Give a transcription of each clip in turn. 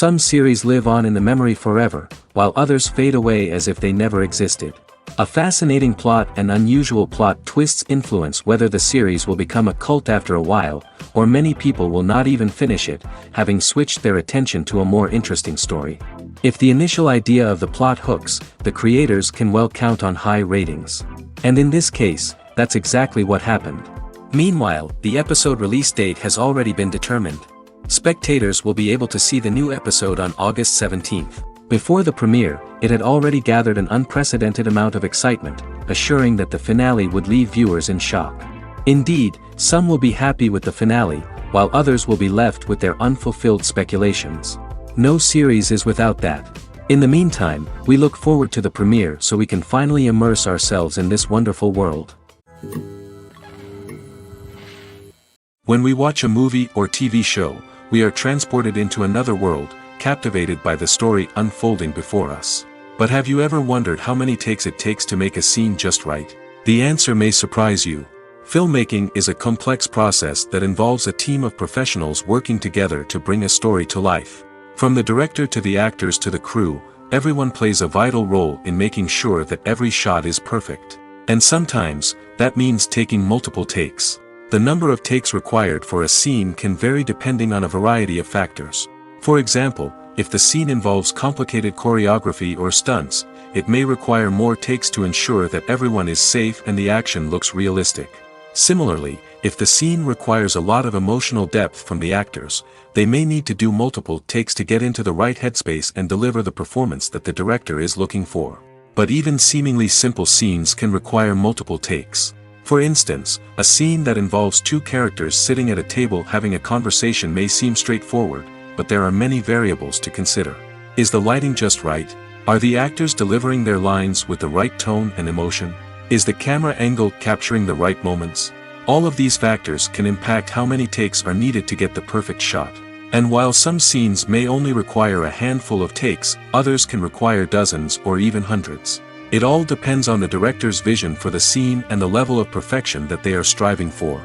Some series live on in the memory forever, while others fade away as if they never existed. A fascinating plot and unusual plot twists influence whether the series will become a cult after a while, or many people will not even finish it, having switched their attention to a more interesting story. If the initial idea of the plot hooks, the creators can well count on high ratings. And in this case, that's exactly what happened. Meanwhile, the episode release date has already been determined. Spectators will be able to see the new episode on August 17th. Before the premiere, it had already gathered an unprecedented amount of excitement, assuring that the finale would leave viewers in shock. Indeed, some will be happy with the finale, while others will be left with their unfulfilled speculations. No series is without that. In the meantime, we look forward to the premiere so we can finally immerse ourselves in this wonderful world. When we watch a movie or TV show, we are transported into another world, captivated by the story unfolding before us. But have you ever wondered how many takes it takes to make a scene just right? The answer may surprise you. Filmmaking is a complex process that involves a team of professionals working together to bring a story to life. From the director to the actors to the crew, everyone plays a vital role in making sure that every shot is perfect. And sometimes, that means taking multiple takes. The number of takes required for a scene can vary depending on a variety of factors. For example, if the scene involves complicated choreography or stunts, it may require more takes to ensure that everyone is safe and the action looks realistic. Similarly, if the scene requires a lot of emotional depth from the actors, they may need to do multiple takes to get into the right headspace and deliver the performance that the director is looking for. But even seemingly simple scenes can require multiple takes. For instance, a scene that involves two characters sitting at a table having a conversation may seem straightforward, but there are many variables to consider. Is the lighting just right? Are the actors delivering their lines with the right tone and emotion? Is the camera angle capturing the right moments? All of these factors can impact how many takes are needed to get the perfect shot. And while some scenes may only require a handful of takes, others can require dozens or even hundreds. It all depends on the director's vision for the scene and the level of perfection that they are striving for.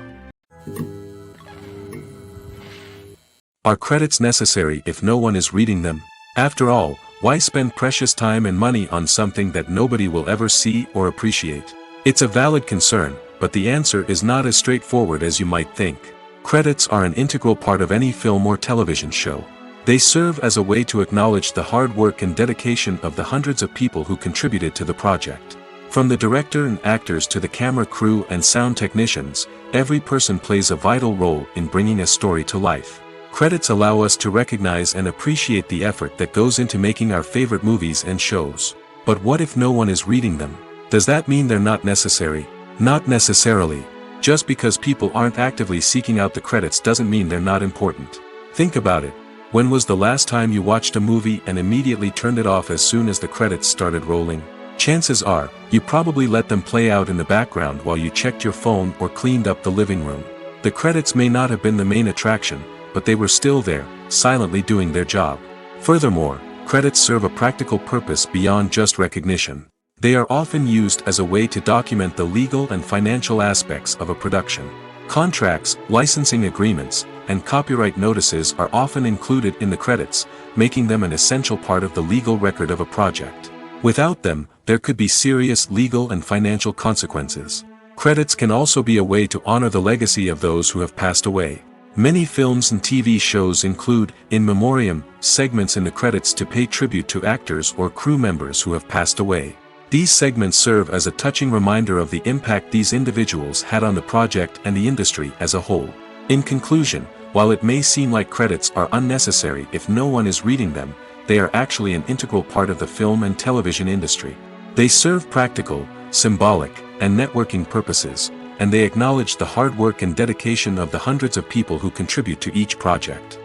Are credits necessary if no one is reading them? After all, why spend precious time and money on something that nobody will ever see or appreciate? It's a valid concern, but the answer is not as straightforward as you might think. Credits are an integral part of any film or television show. They serve as a way to acknowledge the hard work and dedication of the hundreds of people who contributed to the project. From the director and actors to the camera crew and sound technicians, every person plays a vital role in bringing a story to life. Credits allow us to recognize and appreciate the effort that goes into making our favorite movies and shows. But what if no one is reading them? Does that mean they're not necessary? Not necessarily. Just because people aren't actively seeking out the credits doesn't mean they're not important. Think about it. When was the last time you watched a movie and immediately turned it off as soon as the credits started rolling? Chances are, you probably let them play out in the background while you checked your phone or cleaned up the living room. The credits may not have been the main attraction, but they were still there, silently doing their job. Furthermore, credits serve a practical purpose beyond just recognition. They are often used as a way to document the legal and financial aspects of a production. Contracts, licensing agreements, and copyright notices are often included in the credits, making them an essential part of the legal record of a project. Without them, there could be serious legal and financial consequences. Credits can also be a way to honor the legacy of those who have passed away. Many films and TV shows include, in memoriam, segments in the credits to pay tribute to actors or crew members who have passed away. These segments serve as a touching reminder of the impact these individuals had on the project and the industry as a whole. In conclusion, while it may seem like credits are unnecessary if no one is reading them, they are actually an integral part of the film and television industry. They serve practical, symbolic, and networking purposes, and they acknowledge the hard work and dedication of the hundreds of people who contribute to each project.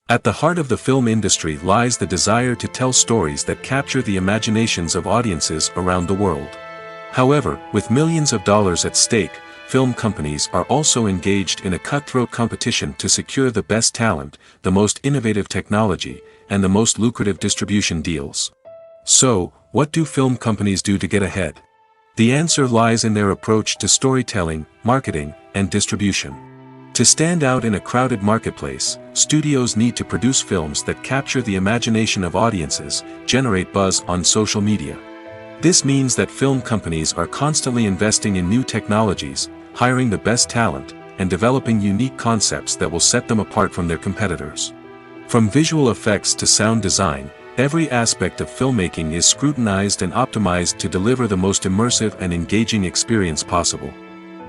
At the heart of the film industry lies the desire to tell stories that capture the imaginations of audiences around the world. However, with millions of dollars at stake, film companies are also engaged in a cutthroat competition to secure the best talent, the most innovative technology, and the most lucrative distribution deals. So, what do film companies do to get ahead? The answer lies in their approach to storytelling, marketing, and distribution. To stand out in a crowded marketplace, studios need to produce films that capture the imagination of audiences, generate buzz on social media. This means that film companies are constantly investing in new technologies, hiring the best talent, and developing unique concepts that will set them apart from their competitors. From visual effects to sound design, every aspect of filmmaking is scrutinized and optimized to deliver the most immersive and engaging experience possible.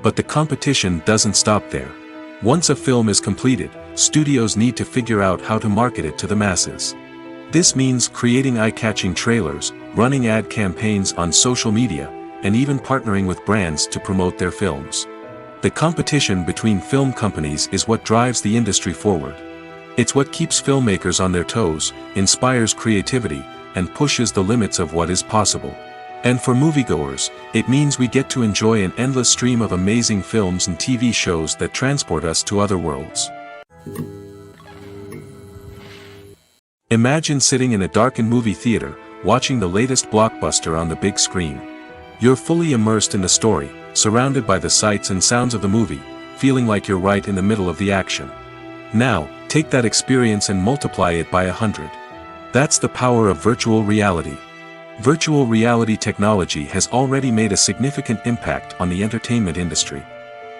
But the competition doesn't stop there. Once a film is completed, studios need to figure out how to market it to the masses. This means creating eye-catching trailers, running ad campaigns on social media, and even partnering with brands to promote their films. The competition between film companies is what drives the industry forward. It's what keeps filmmakers on their toes, inspires creativity, and pushes the limits of what is possible. And for moviegoers, it means we get to enjoy an endless stream of amazing films and TV shows that transport us to other worlds. Imagine sitting in a darkened movie theater, watching the latest blockbuster on the big screen. You're fully immersed in the story, surrounded by the sights and sounds of the movie, feeling like you're right in the middle of the action. Now, take that experience and multiply it by 100. That's the power of virtual reality. Virtual reality technology has already made a significant impact on the entertainment industry.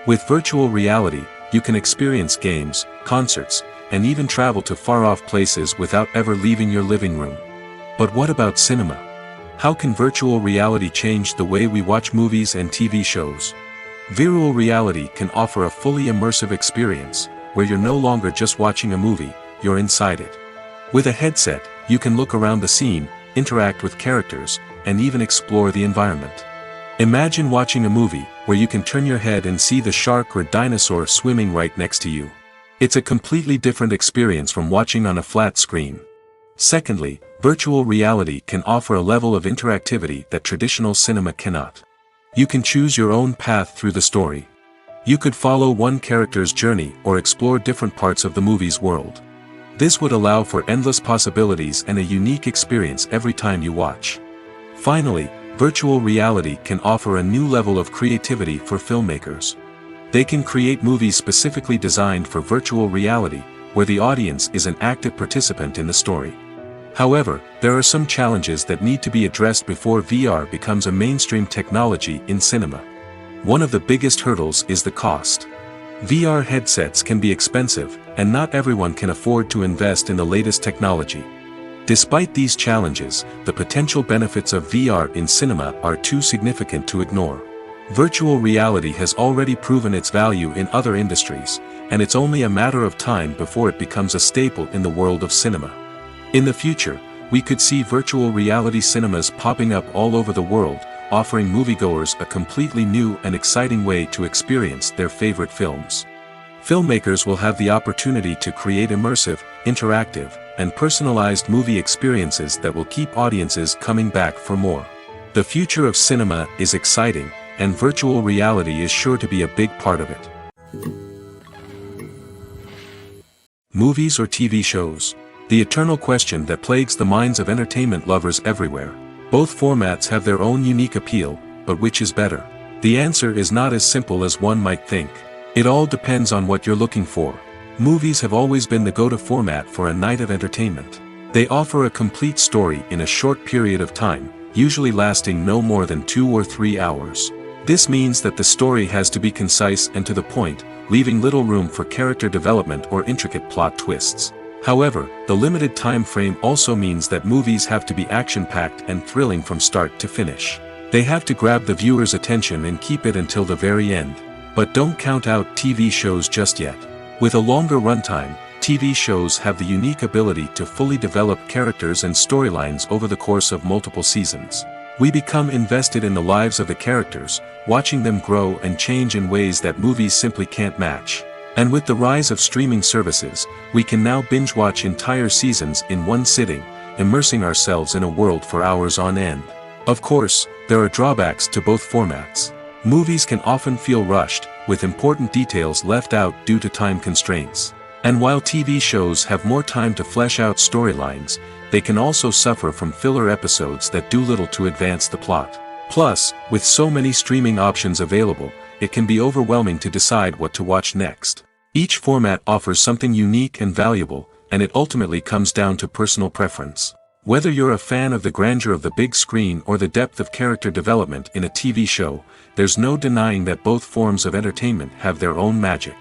With virtual reality, you can experience games, concerts, and even travel to far-off places without ever leaving your living room. But what about cinema? How can virtual reality change the way we watch movies and TV shows? Virtual reality can offer a fully immersive experience, where you're no longer just watching a movie, you're inside it. With a headset, you can look around the scene, interact with characters, and even explore the environment. Imagine watching a movie where you can turn your head and see the shark or dinosaur swimming right next to you. It's a completely different experience from watching on a flat screen. Secondly, virtual reality can offer a level of interactivity that traditional cinema cannot. You can choose your own path through the story. You could follow one character's journey or explore different parts of the movie's world. This would allow for endless possibilities and a unique experience every time you watch. Finally, virtual reality can offer a new level of creativity for filmmakers. They can create movies specifically designed for virtual reality, where the audience is an active participant in the story. However, there are some challenges that need to be addressed before VR becomes a mainstream technology in cinema. One of the biggest hurdles is the cost. VR headsets can be expensive, and not everyone can afford to invest in the latest technology. Despite these challenges, the potential benefits of VR in cinema are too significant to ignore. Virtual reality has already proven its value in other industries, and it's only a matter of time before it becomes a staple in the world of cinema. In the future, we could see virtual reality cinemas popping up all over the world, offering moviegoers a completely new and exciting way to experience their favorite films. Filmmakers will have the opportunity to create immersive, interactive, and personalized movie experiences that will keep audiences coming back for more. The future of cinema is exciting, and virtual reality is sure to be a big part of it. Movies or TV shows? The eternal question that plagues the minds of entertainment lovers everywhere. Both formats have their own unique appeal, but which is better? The answer is not as simple as one might think. It all depends on what you're looking for. Movies have always been the go-to format for a night of entertainment. They offer a complete story in a short period of time, usually lasting no more than 2 or 3 hours. This means that the story has to be concise and to the point, leaving little room for character development or intricate plot twists. However, the limited time frame also means that movies have to be action-packed and thrilling from start to finish. They have to grab the viewer's attention and keep it until the very end. But don't count out TV shows just yet. With a longer runtime, TV shows have the unique ability to fully develop characters and storylines over the course of multiple seasons. We become invested in the lives of the characters, watching them grow and change in ways that movies simply can't match. And with the rise of streaming services, we can now binge-watch entire seasons in one sitting, immersing ourselves in a world for hours on end. Of course, there are drawbacks to both formats. Movies can often feel rushed, with important details left out due to time constraints. And while TV shows have more time to flesh out storylines, they can also suffer from filler episodes that do little to advance the plot. Plus, with so many streaming options available, it can be overwhelming to decide what to watch next. Each format offers something unique and valuable, and it ultimately comes down to personal preference. Whether you're a fan of the grandeur of the big screen or the depth of character development in a TV show, there's no denying that both forms of entertainment have their own magic.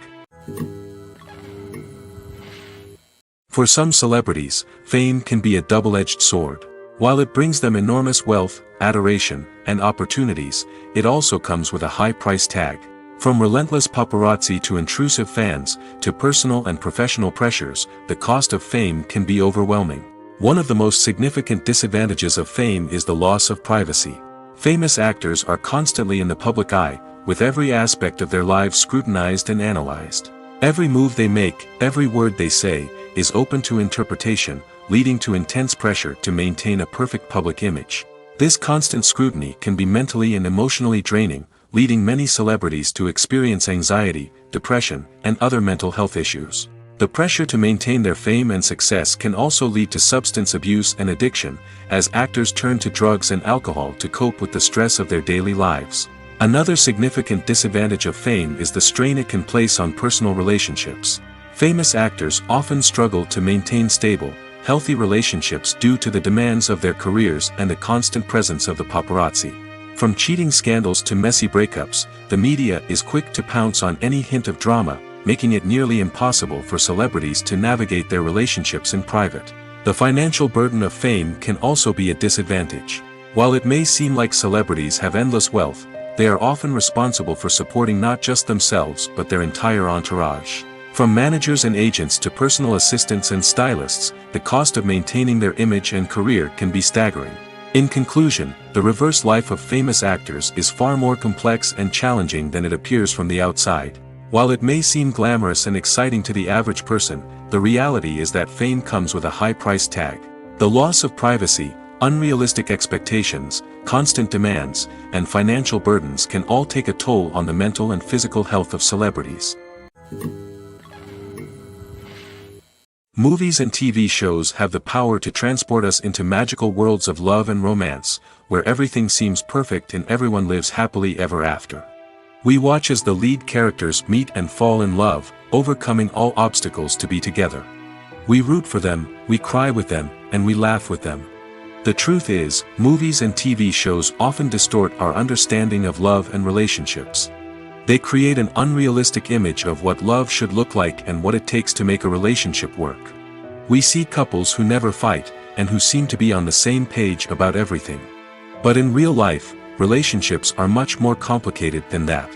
For some celebrities, fame can be a double-edged sword. While it brings them enormous wealth, adoration, and opportunities, it also comes with a high price tag. From relentless paparazzi to intrusive fans, to personal and professional pressures, the cost of fame can be overwhelming. One of the most significant disadvantages of fame is the loss of privacy. Famous actors are constantly in the public eye, with every aspect of their lives scrutinized and analyzed. Every move they make, every word they say, is open to interpretation, leading to intense pressure to maintain a perfect public image. This constant scrutiny can be mentally and emotionally draining, leading many celebrities to experience anxiety, depression, and other mental health issues. The pressure to maintain their fame and success can also lead to substance abuse and addiction, as actors turn to drugs and alcohol to cope with the stress of their daily lives. Another significant disadvantage of fame is the strain it can place on personal relationships. Famous actors often struggle to maintain stable, healthy relationships due to the demands of their careers and the constant presence of the paparazzi. From cheating scandals to messy breakups, the media is quick to pounce on any hint of drama, making it nearly impossible for celebrities to navigate their relationships in private. The financial burden of fame can also be a disadvantage. While it may seem like celebrities have endless wealth, they are often responsible for supporting not just themselves but their entire entourage. From managers and agents to personal assistants and stylists, the cost of maintaining their image and career can be staggering. In conclusion, the reverse life of famous actors is far more complex and challenging than it appears from the outside. While it may seem glamorous and exciting to the average person, the reality is that fame comes with a high price tag. The loss of privacy, unrealistic expectations, constant demands, and financial burdens can all take a toll on the mental and physical health of celebrities. Movies and TV shows have the power to transport us into magical worlds of love and romance, where everything seems perfect and everyone lives happily ever after. We watch as the lead characters meet and fall in love, overcoming all obstacles to be together. We root for them, we cry with them, and we laugh with them. The truth is, movies and TV shows often distort our understanding of love and relationships. They create an unrealistic image of what love should look like and what it takes to make a relationship work. We see couples who never fight, and who seem to be on the same page about everything. But in real life, relationships are much more complicated than that.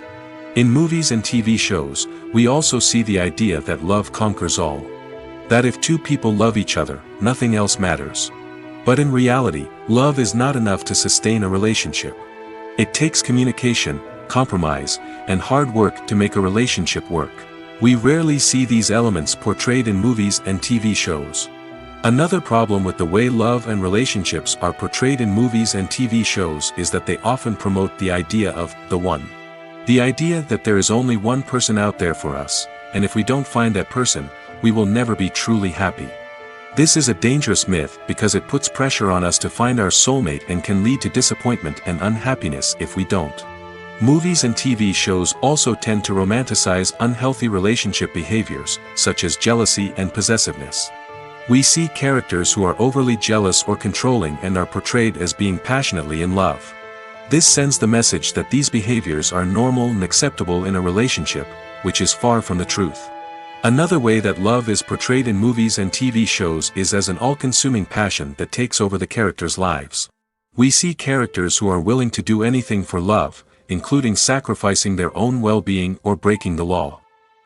In movies and TV shows, we also see the idea that love conquers all. That if two people love each other, nothing else matters. But in reality, love is not enough to sustain a relationship. It takes communication, compromise, and hard work to make a relationship work. We rarely see these elements portrayed in movies and TV shows. Another problem with the way love and relationships are portrayed in movies and TV shows is that they often promote the idea of the one. The idea that there is only one person out there for us, and if we don't find that person, we will never be truly happy. This is a dangerous myth because it puts pressure on us to find our soulmate and can lead to disappointment and unhappiness if we don't. Movies and TV shows also tend to romanticize unhealthy relationship behaviors, such as jealousy and possessiveness. We see characters who are overly jealous or controlling and are portrayed as being passionately in love. This sends the message that these behaviors are normal and acceptable in a relationship, which is far from the truth. Another way that love is portrayed in movies and TV shows is as an all-consuming passion that takes over the characters' lives. We see characters who are willing to do anything for love, including sacrificing their own well-being or breaking the law.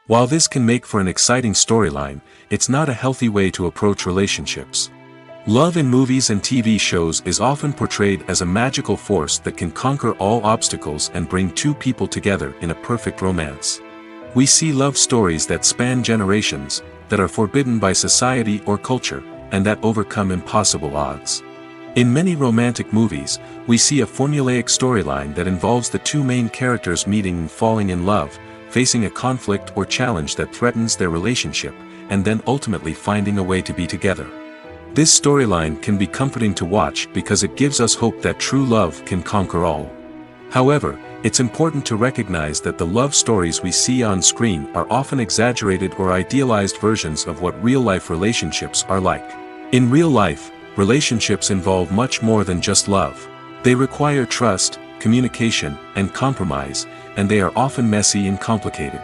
While this can make for an exciting storyline, it's not a healthy way to approach relationships. Love in movies and TV shows is often portrayed as a magical force that can conquer all obstacles and bring two people together in a perfect romance. We see love stories that span generations, that are forbidden by society or culture, and that overcome impossible odds. In many romantic movies, we see a formulaic storyline that involves the two main characters meeting and falling in love, facing a conflict or challenge that threatens their relationship, and then ultimately finding a way to be together. This storyline can be comforting to watch because it gives us hope that true love can conquer all. However, it's important to recognize that the love stories we see on screen are often exaggerated or idealized versions of what real-life relationships are like. In real life, relationships involve much more than just love. They require trust, communication, and compromise, and they are often messy and complicated.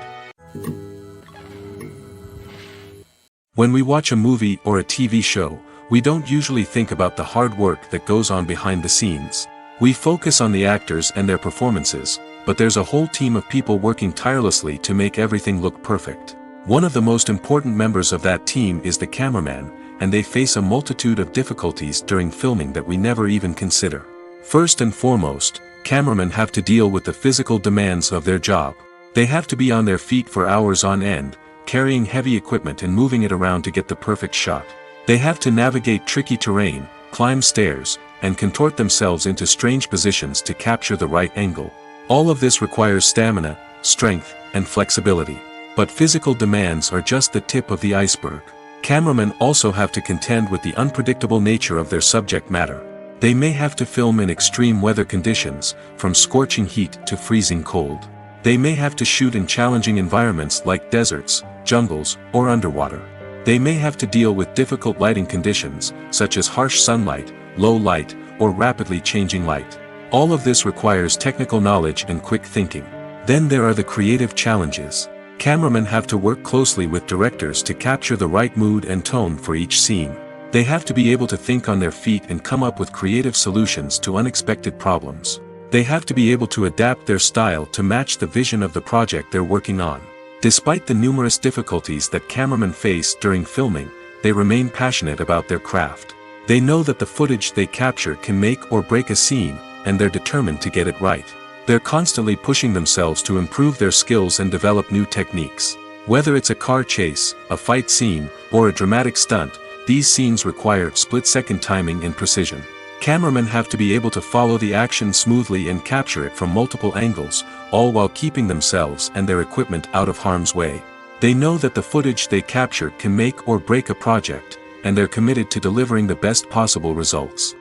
When we watch a movie or a TV show, we don't usually think about the hard work that goes on behind the scenes. We focus on the actors and their performances, but there's a whole team of people working tirelessly to make everything look perfect. One of the most important members of that team is the cameraman, and they face a multitude of difficulties during filming that we never even consider. First and foremost, cameramen have to deal with the physical demands of their job. They have to be on their feet for hours on end, carrying heavy equipment and moving it around to get the perfect shot. They have to navigate tricky terrain, climb stairs, and contort themselves into strange positions to capture the right angle. All of this requires stamina, strength, and flexibility. But physical demands are just the tip of the iceberg. Cameramen also have to contend with the unpredictable nature of their subject matter. They may have to film in extreme weather conditions, from scorching heat to freezing cold. They may have to shoot in challenging environments like deserts, jungles, or underwater. They may have to deal with difficult lighting conditions, such as harsh sunlight, low light, or rapidly changing light. All of this requires technical knowledge and quick thinking. Then there are the creative challenges. Cameramen have to work closely with directors to capture the right mood and tone for each scene. They have to be able to think on their feet and come up with creative solutions to unexpected problems. They have to be able to adapt their style to match the vision of the project they're working on. Despite the numerous difficulties that cameramen face during filming, they remain passionate about their craft. They know that the footage they capture can make or break a scene, and they're determined to get it right. They're constantly pushing themselves to improve their skills and develop new techniques. Whether it's a car chase, a fight scene, or a dramatic stunt, these scenes require split-second timing and precision. Cameramen have to be able to follow the action smoothly and capture it from multiple angles, all while keeping themselves and their equipment out of harm's way. They know that the footage they capture can make or break a project, and they're committed to delivering the best possible results.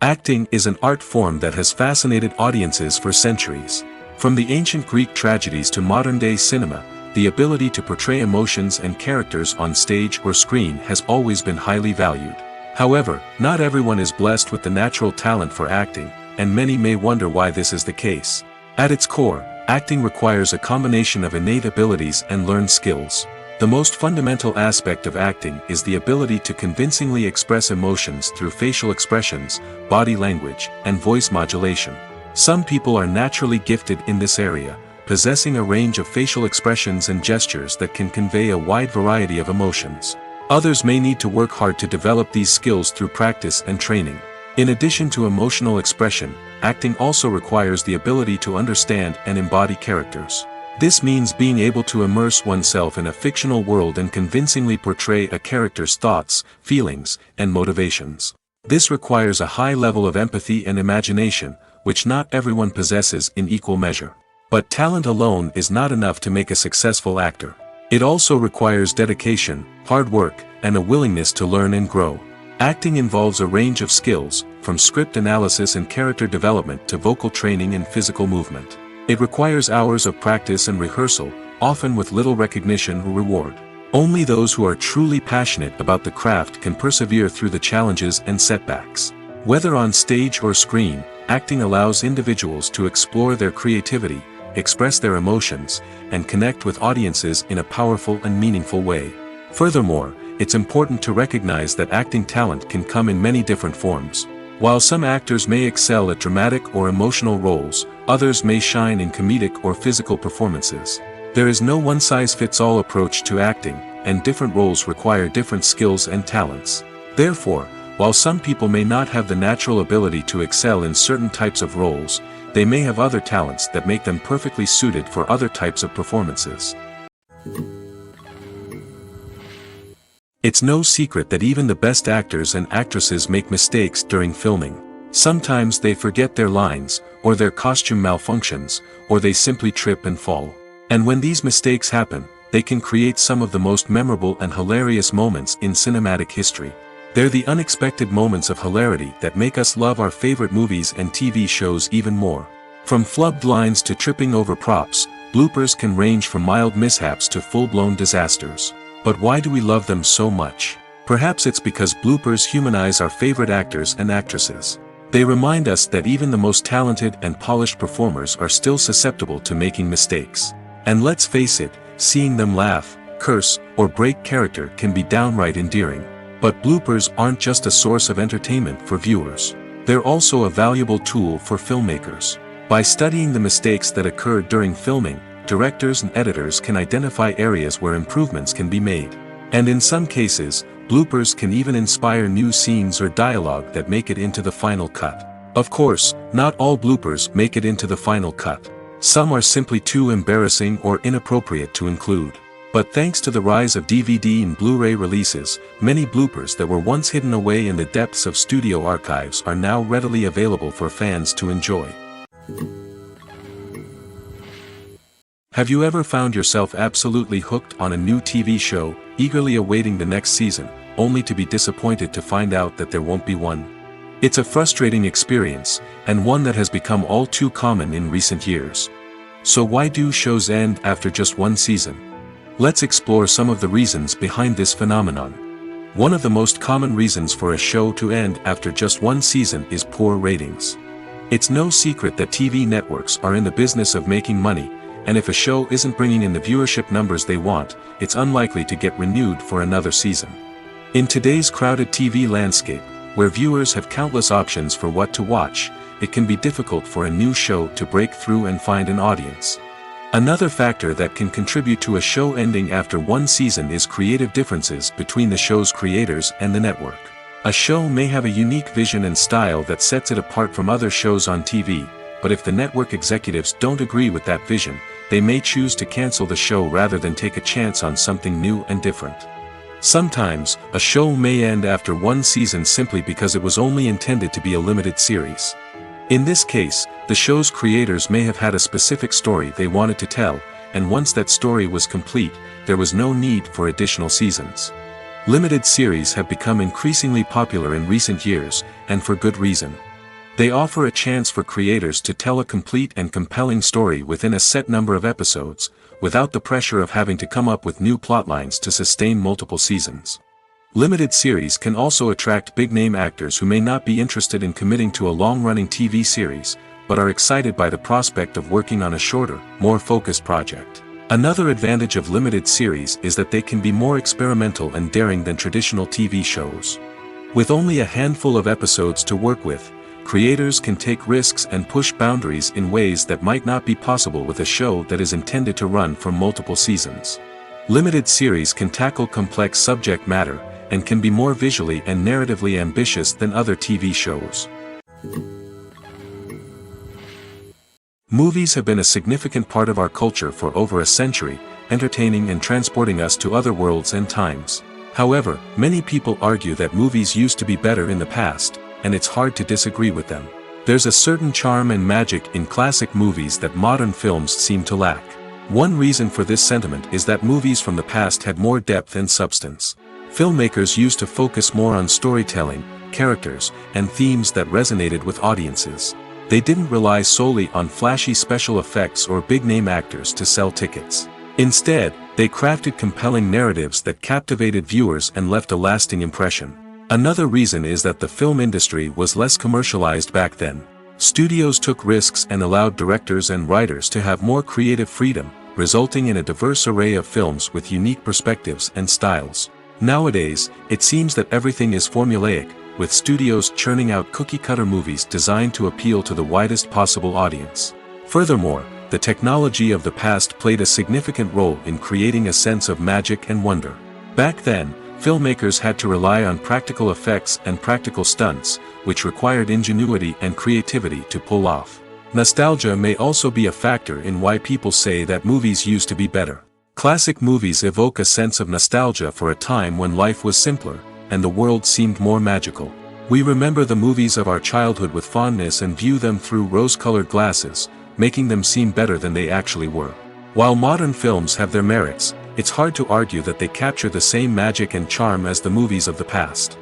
Acting is an art form that has fascinated audiences for centuries. From the ancient Greek tragedies to modern-day cinema, the ability to portray emotions and characters on stage or screen has always been highly valued. However, not everyone is blessed with the natural talent for acting, and many may wonder why this is the case. At its core, acting requires a combination of innate abilities and learned skills. The most fundamental aspect of acting is the ability to convincingly express emotions through facial expressions, body language, and voice modulation. Some people are naturally gifted in this area, possessing a range of facial expressions and gestures that can convey a wide variety of emotions. Others may need to work hard to develop these skills through practice and training. In addition to emotional expression, acting also requires the ability to understand and embody characters. This means being able to immerse oneself in a fictional world and convincingly portray a character's thoughts, feelings, and motivations. This requires a high level of empathy and imagination, which not everyone possesses in equal measure. But talent alone is not enough to make a successful actor. It also requires dedication, hard work, and a willingness to learn and grow. Acting involves a range of skills, from script analysis and character development to vocal training and physical movement. It requires hours of practice and rehearsal, often with little recognition or reward. Only those who are truly passionate about the craft can persevere through the challenges and setbacks. Whether on stage or screen, acting allows individuals to explore their creativity, express their emotions, and connect with audiences in a powerful and meaningful way. Furthermore, it's important to recognize that acting talent can come in many different forms. While some actors may excel at dramatic or emotional roles, others may shine in comedic or physical performances. There is no one-size-fits-all approach to acting, and different roles require different skills and talents. Therefore, while some people may not have the natural ability to excel in certain types of roles, they may have other talents that make them perfectly suited for other types of performances. It's no secret that even the best actors and actresses make mistakes during filming. Sometimes they forget their lines, or their costume malfunctions, or they simply trip and fall. And when these mistakes happen, they can create some of the most memorable and hilarious moments in cinematic history. They're the unexpected moments of hilarity that make us love our favorite movies and TV shows even more. From flubbed lines to tripping over props, bloopers can range from mild mishaps to full-blown disasters. But why do we love them so much? Perhaps it's because bloopers humanize our favorite actors and actresses. They remind us that even the most talented and polished performers are still susceptible to making mistakes. And let's face it, seeing them laugh, curse, or break character can be downright endearing. But bloopers aren't just a source of entertainment for viewers. They're also a valuable tool for filmmakers. By studying the mistakes that occurred during filming, directors and editors can identify areas where improvements can be made. And in some cases, bloopers can even inspire new scenes or dialogue that make it into the final cut. Of course, not all bloopers make it into the final cut. Some are simply too embarrassing or inappropriate to include. But thanks to the rise of DVD and Blu-ray releases, many bloopers that were once hidden away in the depths of studio archives are now readily available for fans to enjoy. Have you ever found yourself absolutely hooked on a new TV show, eagerly awaiting the next season, only to be disappointed to find out that there won't be one? It's a frustrating experience, and one that has become all too common in recent years. So why do shows end after just one season? Let's explore some of the reasons behind this phenomenon. One of the most common reasons for a show to end after just one season is poor ratings. It's no secret that TV networks are in the business of making money, and if a show isn't bringing in the viewership numbers they want, it's unlikely to get renewed for another season. In today's crowded TV landscape, where viewers have countless options for what to watch, it can be difficult for a new show to break through and find an audience. Another factor that can contribute to a show ending after one season is creative differences between the show's creators and the network. A show may have a unique vision and style that sets it apart from other shows on TV, but if the network executives don't agree with that vision, they may choose to cancel the show rather than take a chance on something new and different. Sometimes, a show may end after one season simply because it was only intended to be a limited series. In this case, the show's creators may have had a specific story they wanted to tell, and once that story was complete, there was no need for additional seasons. Limited series have become increasingly popular in recent years, and for good reason. They offer a chance for creators to tell a complete and compelling story within a set number of episodes, without the pressure of having to come up with new plotlines to sustain multiple seasons. Limited series can also attract big-name actors who may not be interested in committing to a long-running TV series, but are excited by the prospect of working on a shorter, more focused project. Another advantage of limited series is that they can be more experimental and daring than traditional TV shows. With only a handful of episodes to work with, creators can take risks and push boundaries in ways that might not be possible with a show that is intended to run for multiple seasons. Limited series can tackle complex subject matter, and can be more visually and narratively ambitious than other TV shows. Movies have been a significant part of our culture for over a century, entertaining and transporting us to other worlds and times. However, many people argue that movies used to be better in the past, and it's hard to disagree with them. There's a certain charm and magic in classic movies that modern films seem to lack. One reason for this sentiment is that movies from the past had more depth and substance. Filmmakers used to focus more on storytelling, characters, and themes that resonated with audiences. They didn't rely solely on flashy special effects or big-name actors to sell tickets. Instead, they crafted compelling narratives that captivated viewers and left a lasting impression. Another reason is that the film industry was less commercialized back then. Studios took risks and allowed directors and writers to have more creative freedom, resulting in a diverse array of films with unique perspectives and styles. Nowadays, it seems that everything is formulaic, with studios churning out cookie-cutter movies designed to appeal to the widest possible audience. Furthermore, the technology of the past played a significant role in creating a sense of magic and wonder. Back then, filmmakers had to rely on practical effects and practical stunts, which required ingenuity and creativity to pull off. Nostalgia may also be a factor in why people say that movies used to be better. Classic movies evoke a sense of nostalgia for a time when life was simpler, and the world seemed more magical. We remember the movies of our childhood with fondness and view them through rose-colored glasses, making them seem better than they actually were. While modern films have their merits, it's hard to argue that they capture the same magic and charm as the movies of the past.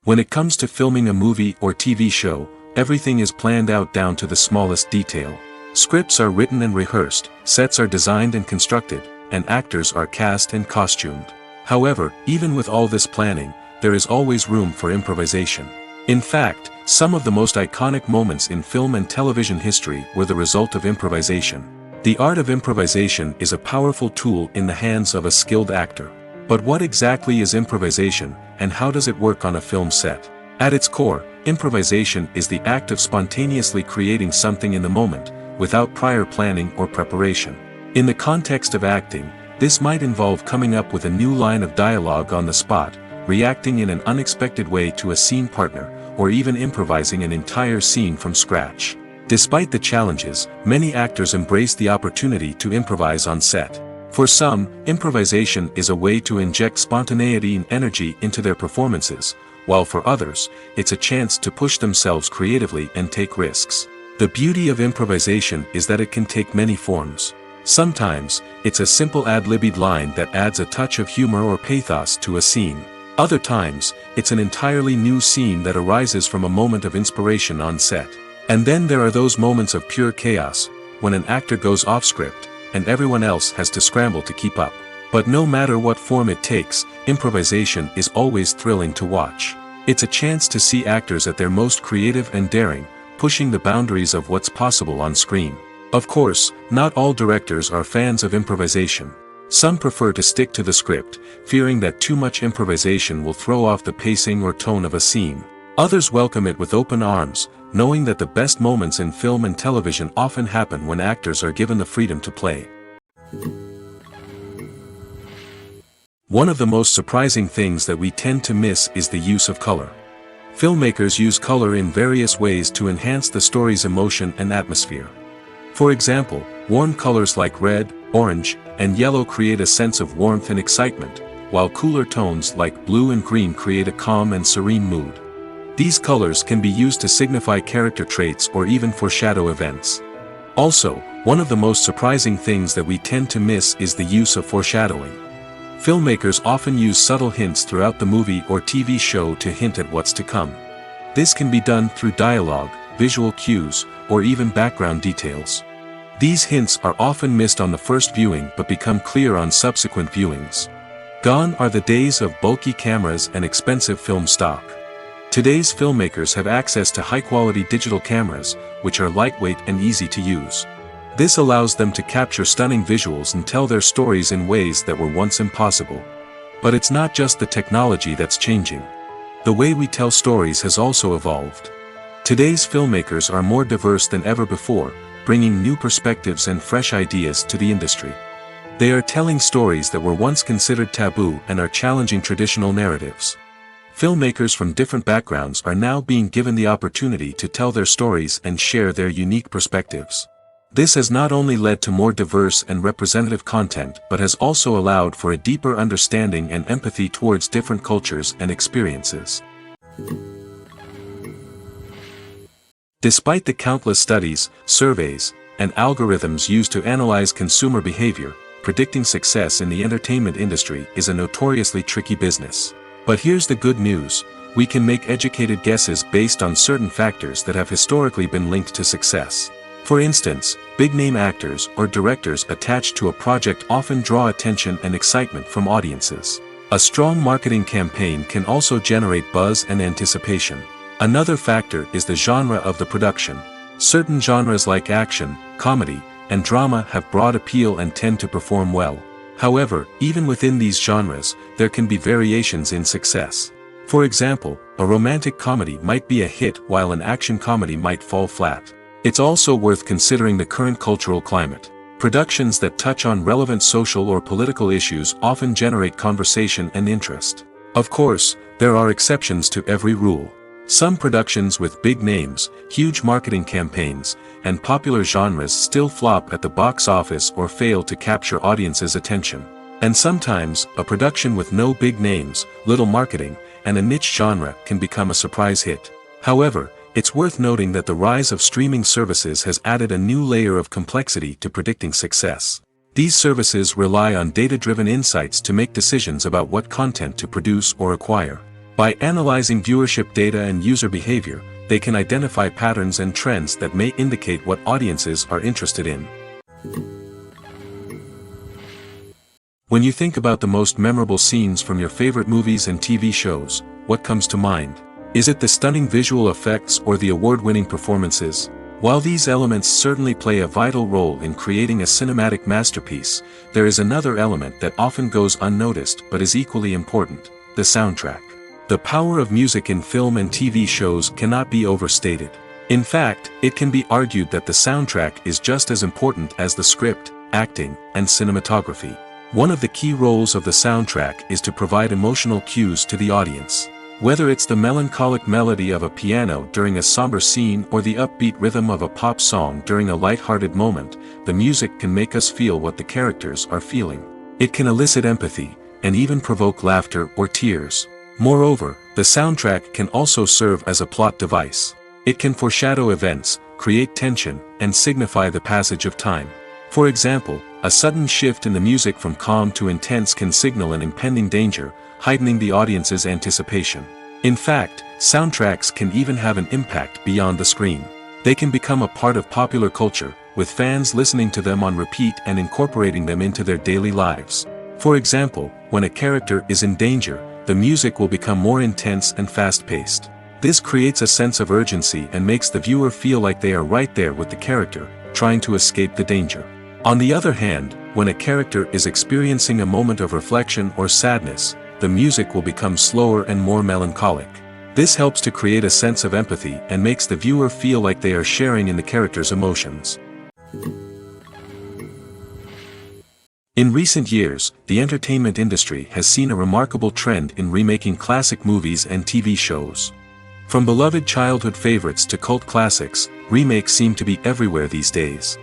When it comes to filming a movie or TV show, everything is planned out down to the smallest detail. Scripts are written and rehearsed, sets are designed and constructed, and actors are cast and costumed. However, even with all this planning, there is always room for improvisation. In fact, some of the most iconic moments in film and television history were the result of improvisation. The art of improvisation is a powerful tool in the hands of a skilled actor. But what exactly is improvisation, and how does it work on a film set? At its core, improvisation is the act of spontaneously creating something in the moment, without prior planning or preparation. In the context of acting, this might involve coming up with a new line of dialogue on the spot, reacting in an unexpected way to a scene partner, or even improvising an entire scene from scratch. Despite the challenges, many actors embrace the opportunity to improvise on set. For some, improvisation is a way to inject spontaneity and energy into their performances, while for others, it's a chance to push themselves creatively and take risks. The beauty of improvisation is that it can take many forms. Sometimes, it's a simple ad-libbed line that adds a touch of humor or pathos to a scene. Other times, it's an entirely new scene that arises from a moment of inspiration on set. And then there are those moments of pure chaos, when an actor goes off script, and everyone else has to scramble to keep up. But no matter what form it takes, improvisation is always thrilling to watch. It's a chance to see actors at their most creative and daring, pushing the boundaries of what's possible on screen. Of course, not all directors are fans of improvisation. Some prefer to stick to the script, fearing that too much improvisation will throw off the pacing or tone of a scene. Others welcome it with open arms, knowing that the best moments in film and television often happen when actors are given the freedom to play. One of the most surprising things that we tend to miss is the use of color. Filmmakers use color in various ways to enhance the story's emotion and atmosphere. For example, warm colors like red, orange, and yellow create a sense of warmth and excitement, while cooler tones like blue and green create a calm and serene mood. These colors can be used to signify character traits or even foreshadow events. Also, one of the most surprising things that we tend to miss is the use of foreshadowing. Filmmakers often use subtle hints throughout the movie or TV show to hint at what's to come. This can be done through dialogue, visual cues, or even background details. These hints are often missed on the first viewing but become clear on subsequent viewings. Gone are the days of bulky cameras and expensive film stock. Today's filmmakers have access to high-quality digital cameras, which are lightweight and easy to use. This allows them to capture stunning visuals and tell their stories in ways that were once impossible. But it's not just the technology that's changing. The way we tell stories has also evolved. Today's filmmakers are more diverse than ever before, bringing new perspectives and fresh ideas to the industry. They are telling stories that were once considered taboo and are challenging traditional narratives. Filmmakers from different backgrounds are now being given the opportunity to tell their stories and share their unique perspectives. This has not only led to more diverse and representative content but has also allowed for a deeper understanding and empathy towards different cultures and experiences. Despite the countless studies, surveys, and algorithms used to analyze consumer behavior, predicting success in the entertainment industry is a notoriously tricky business. But here's the good news: we can make educated guesses based on certain factors that have historically been linked to success. For instance, big-name actors or directors attached to a project often draw attention and excitement from audiences. A strong marketing campaign can also generate buzz and anticipation. Another factor is the genre of the production. Certain genres like action, comedy, and drama have broad appeal and tend to perform well. However, even within these genres, there can be variations in success. For example, a romantic comedy might be a hit while an action comedy might fall flat. It's also worth considering the current cultural climate. Productions that touch on relevant social or political issues often generate conversation and interest. Of course, there are exceptions to every rule. Some productions with big names, huge marketing campaigns, and popular genres still flop at the box office or fail to capture audiences' attention. And sometimes, a production with no big names, little marketing, and a niche genre can become a surprise hit. However, it's worth noting that the rise of streaming services has added a new layer of complexity to predicting success. These services rely on data-driven insights to make decisions about what content to produce or acquire. By analyzing viewership data and user behavior, they can identify patterns and trends that may indicate what audiences are interested in. When you think about the most memorable scenes from your favorite movies and TV shows, what comes to mind? Is it the stunning visual effects or the award-winning performances? While these elements certainly play a vital role in creating a cinematic masterpiece, there is another element that often goes unnoticed but is equally important: the soundtrack. The power of music in film and TV shows cannot be overstated. In fact, it can be argued that the soundtrack is just as important as the script, acting, and cinematography. One of the key roles of the soundtrack is to provide emotional cues to the audience. Whether it's the melancholic melody of a piano during a somber scene or the upbeat rhythm of a pop song during a light-hearted moment, the music can make us feel what the characters are feeling. It can elicit empathy, and even provoke laughter or tears. Moreover, the soundtrack can also serve as a plot device. It can foreshadow events, create tension, and signify the passage of time. For example, a sudden shift in the music from calm to intense can signal an impending danger, heightening the audience's anticipation. In fact, soundtracks can even have an impact beyond the screen. They can become a part of popular culture, with fans listening to them on repeat and incorporating them into their daily lives. For example, when a character is in danger, the music will become more intense and fast-paced. This creates a sense of urgency and makes the viewer feel like they are right there with the character, trying to escape the danger. On the other hand, when a character is experiencing a moment of reflection or sadness, the music will become slower and more melancholic. This helps to create a sense of empathy and makes the viewer feel like they are sharing in the character's emotions. In recent years, the entertainment industry has seen a remarkable trend in remaking classic movies and TV shows. From beloved childhood favorites to cult classics, remakes seem to be everywhere these days.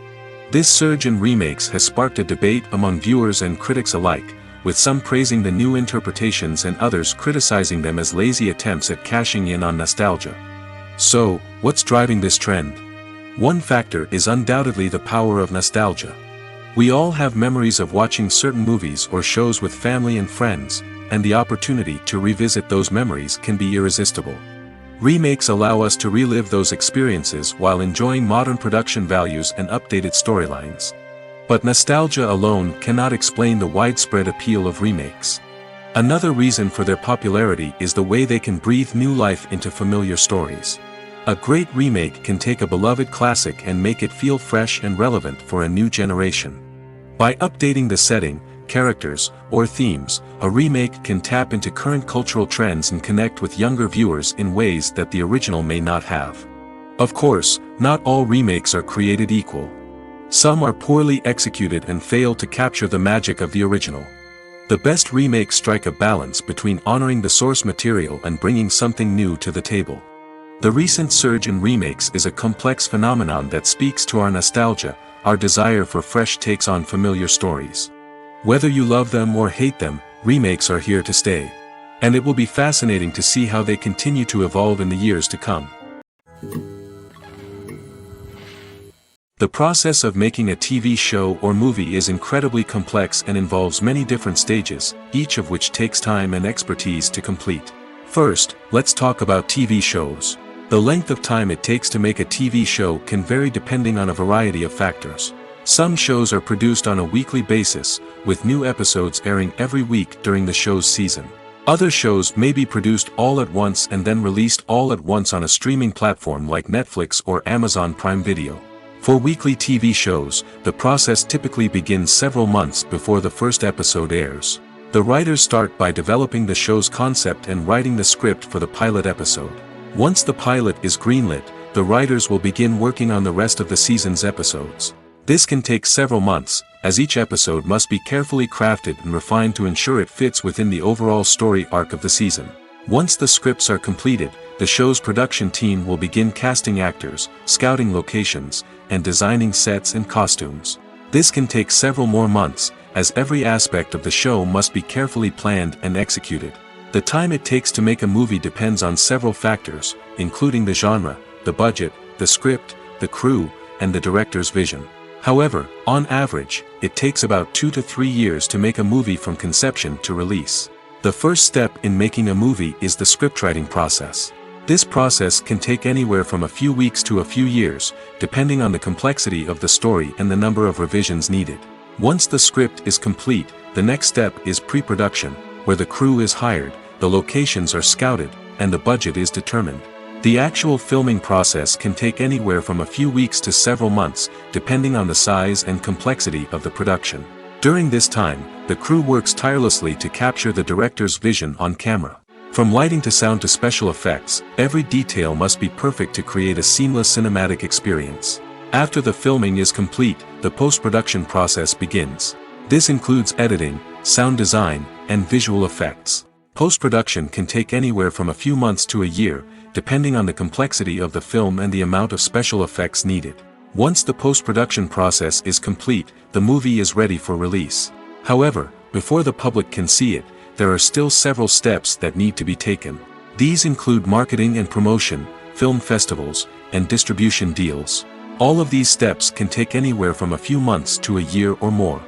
This surge in remakes has sparked a debate among viewers and critics alike, with some praising the new interpretations and others criticizing them as lazy attempts at cashing in on nostalgia. So, what's driving this trend? One factor is undoubtedly the power of nostalgia. We all have memories of watching certain movies or shows with family and friends, and the opportunity to revisit those memories can be irresistible. Remakes allow us to relive those experiences while enjoying modern production values and updated storylines. But nostalgia alone cannot explain the widespread appeal of remakes. Another reason for their popularity is the way they can breathe new life into familiar stories. A great remake can take a beloved classic and make it feel fresh and relevant for a new generation. By updating the setting, characters, or themes, a remake can tap into current cultural trends and connect with younger viewers in ways that the original may not have. Of course, not all remakes are created equal. Some are poorly executed and fail to capture the magic of the original. The best remakes strike a balance between honoring the source material and bringing something new to the table. The recent surge in remakes is a complex phenomenon that speaks to our nostalgia, our desire for fresh takes on familiar stories. Whether you love them or hate them, remakes are here to stay. And it will be fascinating to see how they continue to evolve in the years to come. The process of making a TV show or movie is incredibly complex and involves many different stages, each of which takes time and expertise to complete. First, let's talk about TV shows. The length of time it takes to make a TV show can vary depending on a variety of factors. Some shows are produced on a weekly basis, with new episodes airing every week during the show's season. Other shows may be produced all at once and then released all at once on a streaming platform like Netflix or Amazon Prime Video. For weekly TV shows, the process typically begins several months before the first episode airs. The writers start by developing the show's concept and writing the script for the pilot episode. Once the pilot is greenlit, the writers will begin working on the rest of the season's episodes. This can take several months, as each episode must be carefully crafted and refined to ensure it fits within the overall story arc of the season. Once the scripts are completed, the show's production team will begin casting actors, scouting locations, and designing sets and costumes. This can take several more months, as every aspect of the show must be carefully planned and executed. The time it takes to make a movie depends on several factors, including the genre, the budget, the script, the crew, and the director's vision. However, on average, it takes about 2 to 3 years to make a movie from conception to release. The first step in making a movie is the scriptwriting process. This process can take anywhere from a few weeks to a few years, depending on the complexity of the story and the number of revisions needed. Once the script is complete, the next step is pre-production, where the crew is hired, the locations are scouted, and the budget is determined. The actual filming process can take anywhere from a few weeks to several months, depending on the size and complexity of the production. During this time, the crew works tirelessly to capture the director's vision on camera. From lighting to sound to special effects, every detail must be perfect to create a seamless cinematic experience. After the filming is complete, the post-production process begins. This includes editing, sound design, and visual effects. Post-production can take anywhere from a few months to a year, depending on the complexity of the film and the amount of special effects needed. Once the post-production process is complete, the movie is ready for release. However, before the public can see it, there are still several steps that need to be taken. These include marketing and promotion, film festivals, and distribution deals. All of these steps can take anywhere from a few months to a year or more.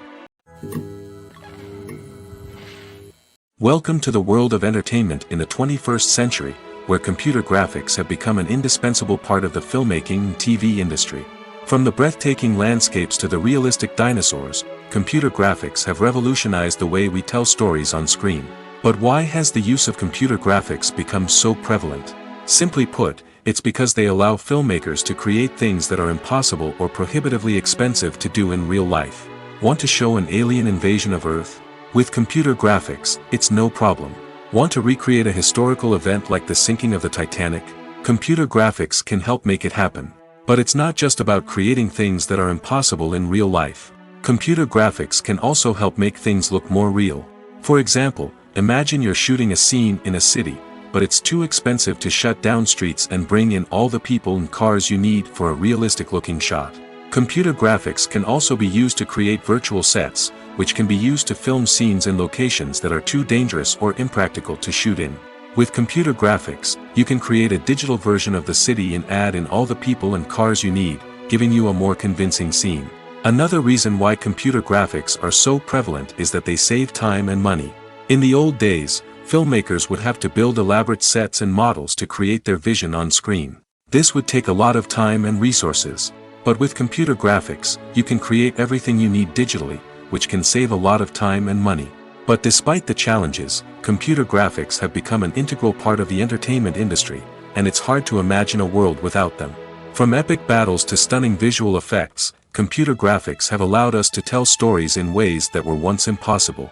Welcome to the world of entertainment in the 21st century, where computer graphics have become an indispensable part of the filmmaking and TV industry. From the breathtaking landscapes to the realistic dinosaurs, computer graphics have revolutionized the way we tell stories on screen. But why has the use of computer graphics become so prevalent? Simply put, it's because they allow filmmakers to create things that are impossible or prohibitively expensive to do in real life. Want to show an alien invasion of Earth? With computer graphics, it's no problem. Want to recreate a historical event like the sinking of the Titanic? Computer graphics can help make it happen. But it's not just about creating things that are impossible in real life. Computer graphics can also help make things look more real. For example, imagine you're shooting a scene in a city, but it's too expensive to shut down streets and bring in all the people and cars you need for a realistic-looking shot. Computer graphics can also be used to create virtual sets, which can be used to film scenes in locations that are too dangerous or impractical to shoot in. With computer graphics, you can create a digital version of the city and add in all the people and cars you need, giving you a more convincing scene. Another reason why computer graphics are so prevalent is that they save time and money. In the old days, filmmakers would have to build elaborate sets and models to create their vision on screen. This would take a lot of time and resources. But with computer graphics, you can create everything you need digitally, which can save a lot of time and money. But despite the challenges, computer graphics have become an integral part of the entertainment industry, and it's hard to imagine a world without them. From epic battles to stunning visual effects, computer graphics have allowed us to tell stories in ways that were once impossible.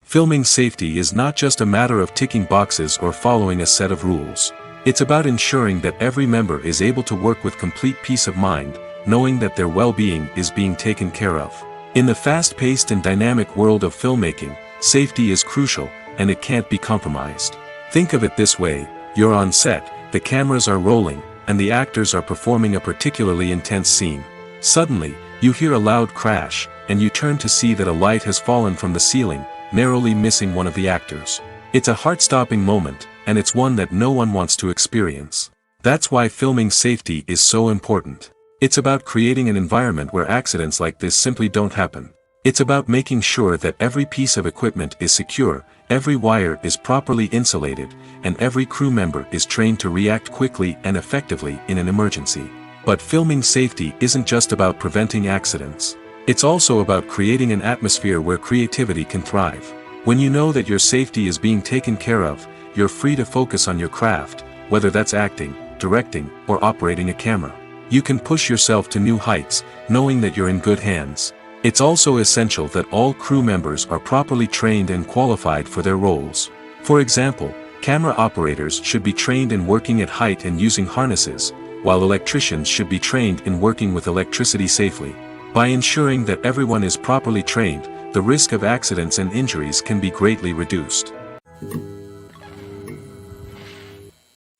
Filming safety is not just a matter of ticking boxes or following a set of rules. It's about ensuring that every member is able to work with complete peace of mind, knowing that their well-being is being taken care of. In the fast-paced and dynamic world of filmmaking, safety is crucial, and it can't be compromised. Think of it this way: you're on set, the cameras are rolling, and the actors are performing a particularly intense scene. Suddenly, you hear a loud crash, and you turn to see that a light has fallen from the ceiling, narrowly missing one of the actors. It's a heart-stopping moment, and it's one that no one wants to experience. That's why filming safety is so important. It's about creating an environment where accidents like this simply don't happen. It's about making sure that every piece of equipment is secure, every wire is properly insulated, and every crew member is trained to react quickly and effectively in an emergency. But filming safety isn't just about preventing accidents. It's also about creating an atmosphere where creativity can thrive. When you know that your safety is being taken care of, you're free to focus on your craft, whether that's acting, directing, or operating a camera. You can push yourself to new heights, knowing that you're in good hands. It's also essential that all crew members are properly trained and qualified for their roles. For example, camera operators should be trained in working at height and using harnesses, while electricians should be trained in working with electricity safely. By ensuring that everyone is properly trained, the risk of accidents and injuries can be greatly reduced.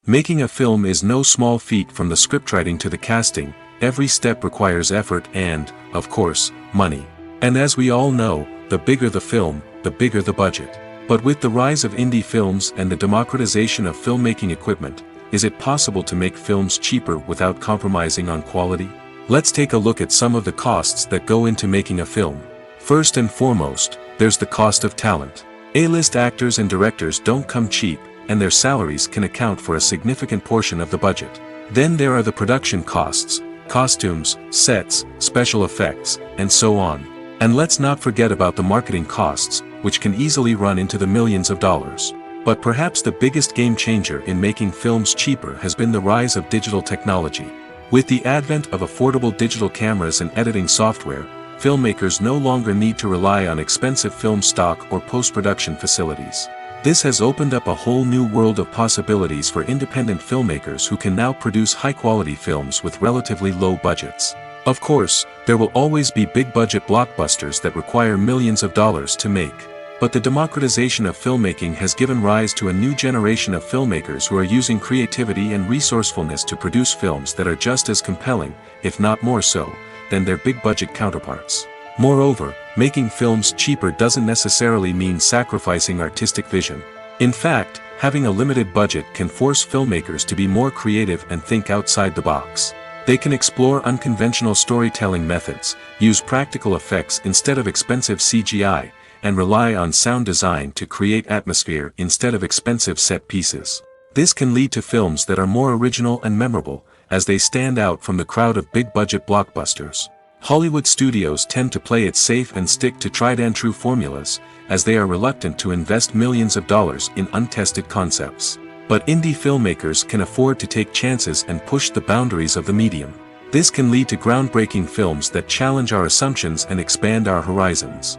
Making a film is no small feat. From the scriptwriting to the casting, every step requires effort and, of course, money. And as we all know, the bigger the film, the bigger the budget. But with the rise of indie films and the democratization of filmmaking equipment, is it possible to make films cheaper without compromising on quality? Let's take a look at some of the costs that go into making a film. First and foremost, there's the cost of talent. A-list actors and directors don't come cheap, and their salaries can account for a significant portion of the budget. Then there are the production costs, costumes, sets, special effects, and so on. And let's not forget about the marketing costs, which can easily run into the millions of dollars. But perhaps the biggest game changer in making films cheaper has been the rise of digital technology. With the advent of affordable digital cameras and editing software, filmmakers no longer need to rely on expensive film stock or post-production facilities. This has opened up a whole new world of possibilities for independent filmmakers who can now produce high-quality films with relatively low budgets. Of course, there will always be big-budget blockbusters that require millions of dollars to make. But the democratization of filmmaking has given rise to a new generation of filmmakers who are using creativity and resourcefulness to produce films that are just as compelling, if not more so, than their big-budget counterparts. Moreover, making films cheaper doesn't necessarily mean sacrificing artistic vision. In fact, having a limited budget can force filmmakers to be more creative and think outside the box. They can explore unconventional storytelling methods, use practical effects instead of expensive CGI, and rely on sound design to create atmosphere instead of expensive set pieces. This can lead to films that are more original and memorable, as they stand out from the crowd of big-budget blockbusters. Hollywood studios tend to play it safe and stick to tried-and-true formulas, as they are reluctant to invest millions of dollars in untested concepts. But indie filmmakers can afford to take chances and push the boundaries of the medium. This can lead to groundbreaking films that challenge our assumptions and expand our horizons.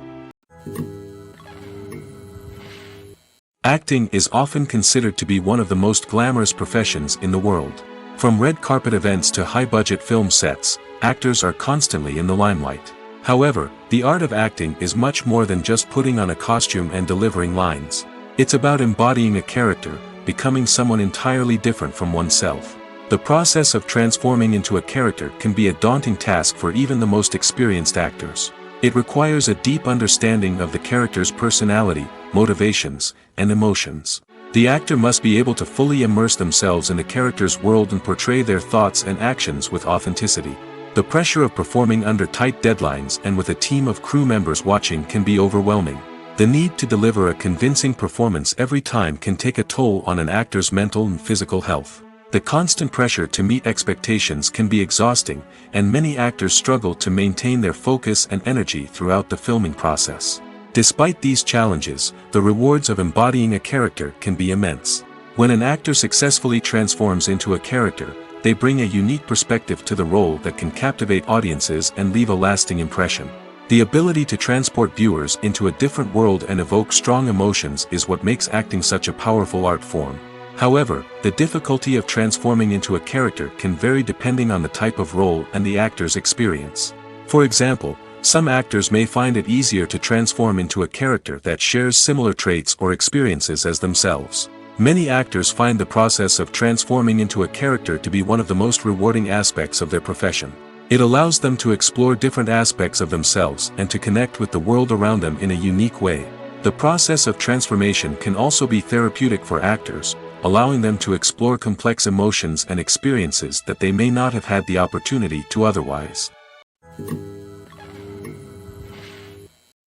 Acting is often considered to be one of the most glamorous professions in the world. From red carpet events to high-budget film sets, actors are constantly in the limelight. However, the art of acting is much more than just putting on a costume and delivering lines. It's about embodying a character, becoming someone entirely different from oneself. The process of transforming into a character can be a daunting task for even the most experienced actors. It requires a deep understanding of the character's personality, motivations, and emotions. The actor must be able to fully immerse themselves in the character's world and portray their thoughts and actions with authenticity. The pressure of performing under tight deadlines and with a team of crew members watching can be overwhelming. The need to deliver a convincing performance every time can take a toll on an actor's mental and physical health. The constant pressure to meet expectations can be exhausting, and many actors struggle to maintain their focus and energy throughout the filming process. Despite these challenges, the rewards of embodying a character can be immense. When an actor successfully transforms into a character, they bring a unique perspective to the role that can captivate audiences and leave a lasting impression. The ability to transport viewers into a different world and evoke strong emotions is what makes acting such a powerful art form. However, the difficulty of transforming into a character can vary depending on the type of role and the actor's experience. For example, some actors may find it easier to transform into a character that shares similar traits or experiences as themselves. Many actors find the process of transforming into a character to be one of the most rewarding aspects of their profession. It allows them to explore different aspects of themselves and to connect with the world around them in a unique way. The process of transformation can also be therapeutic for actors, allowing them to explore complex emotions and experiences that they may not have had the opportunity to otherwise.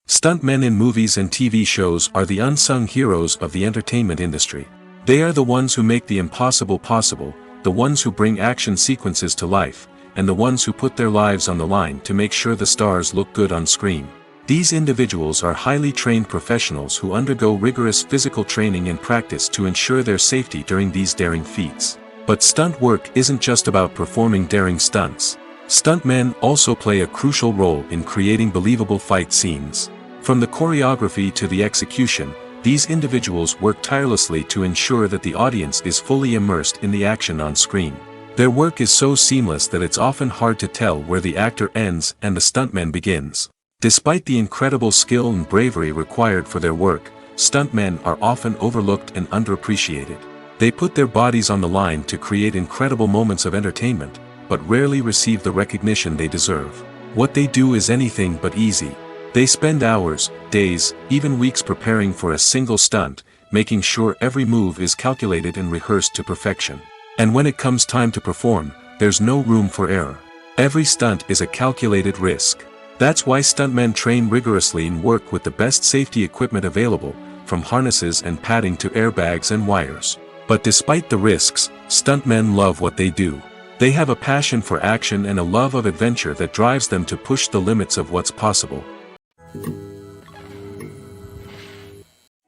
Stuntmen in movies and TV shows are the unsung heroes of the entertainment industry. They are the ones who make the impossible possible, the ones who bring action sequences to life, and the ones who put their lives on the line to make sure the stars look good on screen. These individuals are highly trained professionals who undergo rigorous physical training and practice to ensure their safety during these daring feats. But stunt work isn't just about performing daring stunts. Stuntmen also play a crucial role in creating believable fight scenes. From the choreography to the execution, these individuals work tirelessly to ensure that the audience is fully immersed in the action on screen. Their work is so seamless that it's often hard to tell where the actor ends and the stuntman begins. Despite the incredible skill and bravery required for their work, stuntmen are often overlooked and underappreciated. They put their bodies on the line to create incredible moments of entertainment, but rarely receive the recognition they deserve. What they do is anything but easy. They spend hours, days, even weeks preparing for a single stunt, making sure every move is calculated and rehearsed to perfection. And when it comes time to perform, there's no room for error. Every stunt is a calculated risk. That's why stuntmen train rigorously and work with the best safety equipment available, from harnesses and padding to airbags and wires. But despite the risks, stuntmen love what they do. They have a passion for action and a love of adventure that drives them to push the limits of what's possible.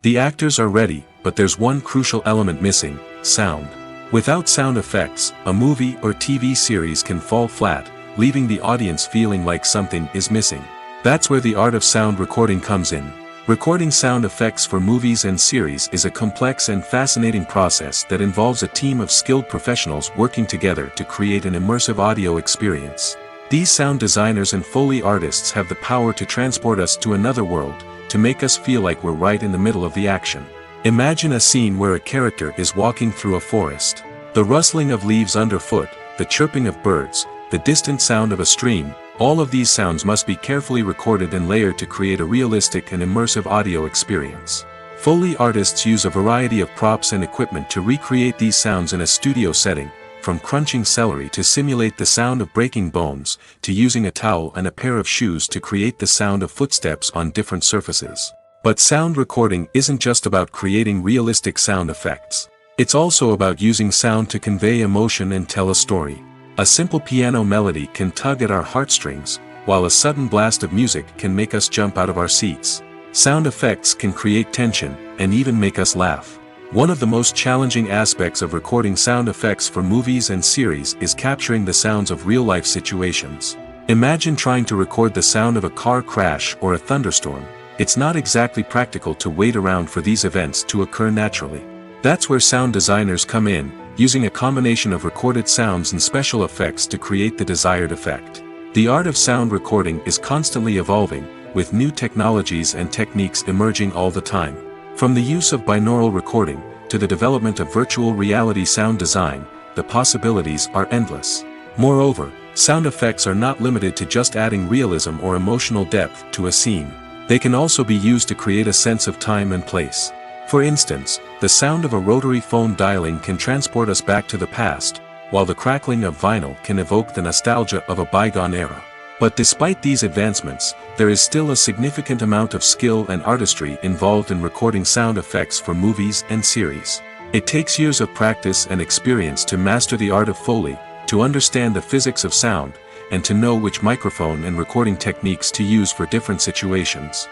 The actors are ready, but there's one crucial element missing: sound. Without sound effects, a movie or TV series can fall flat, leaving the audience feeling like something is missing. That's where the art of sound recording comes in. Recording sound effects for movies and series is a complex and fascinating process that involves a team of skilled professionals working together to create an immersive audio experience. These sound designers and Foley artists have the power to transport us to another world, to make us feel like we're right in the middle of the action. Imagine a scene where a character is walking through a forest. The rustling of leaves underfoot, the chirping of birds, the distant sound of a stream, all of these sounds must be carefully recorded and layered to create a realistic and immersive audio experience. Foley artists use a variety of props and equipment to recreate these sounds in a studio setting, from crunching celery to simulate the sound of breaking bones, to using a towel and a pair of shoes to create the sound of footsteps on different surfaces. But sound recording isn't just about creating realistic sound effects. It's also about using sound to convey emotion and tell a story. A simple piano melody can tug at our heartstrings, while a sudden blast of music can make us jump out of our seats. Sound effects can create tension, and even make us laugh. One of the most challenging aspects of recording sound effects for movies and series is capturing the sounds of real-life situations. Imagine trying to record the sound of a car crash or a thunderstorm. It's not exactly practical to wait around for these events to occur naturally. That's where sound designers come in, using a combination of recorded sounds and special effects to create the desired effect. The art of sound recording is constantly evolving, with new technologies and techniques emerging all the time. From the use of binaural recording, to the development of virtual reality sound design, the possibilities are endless. Moreover, sound effects are not limited to just adding realism or emotional depth to a scene. They can also be used to create a sense of time and place. For instance, the sound of a rotary phone dialing can transport us back to the past, while the crackling of vinyl can evoke the nostalgia of a bygone era. But despite these advancements, there is still a significant amount of skill and artistry involved in recording sound effects for movies and series. It takes years of practice and experience to master the art of Foley, to understand the physics of sound, and to know which microphone and recording techniques to use for different situations.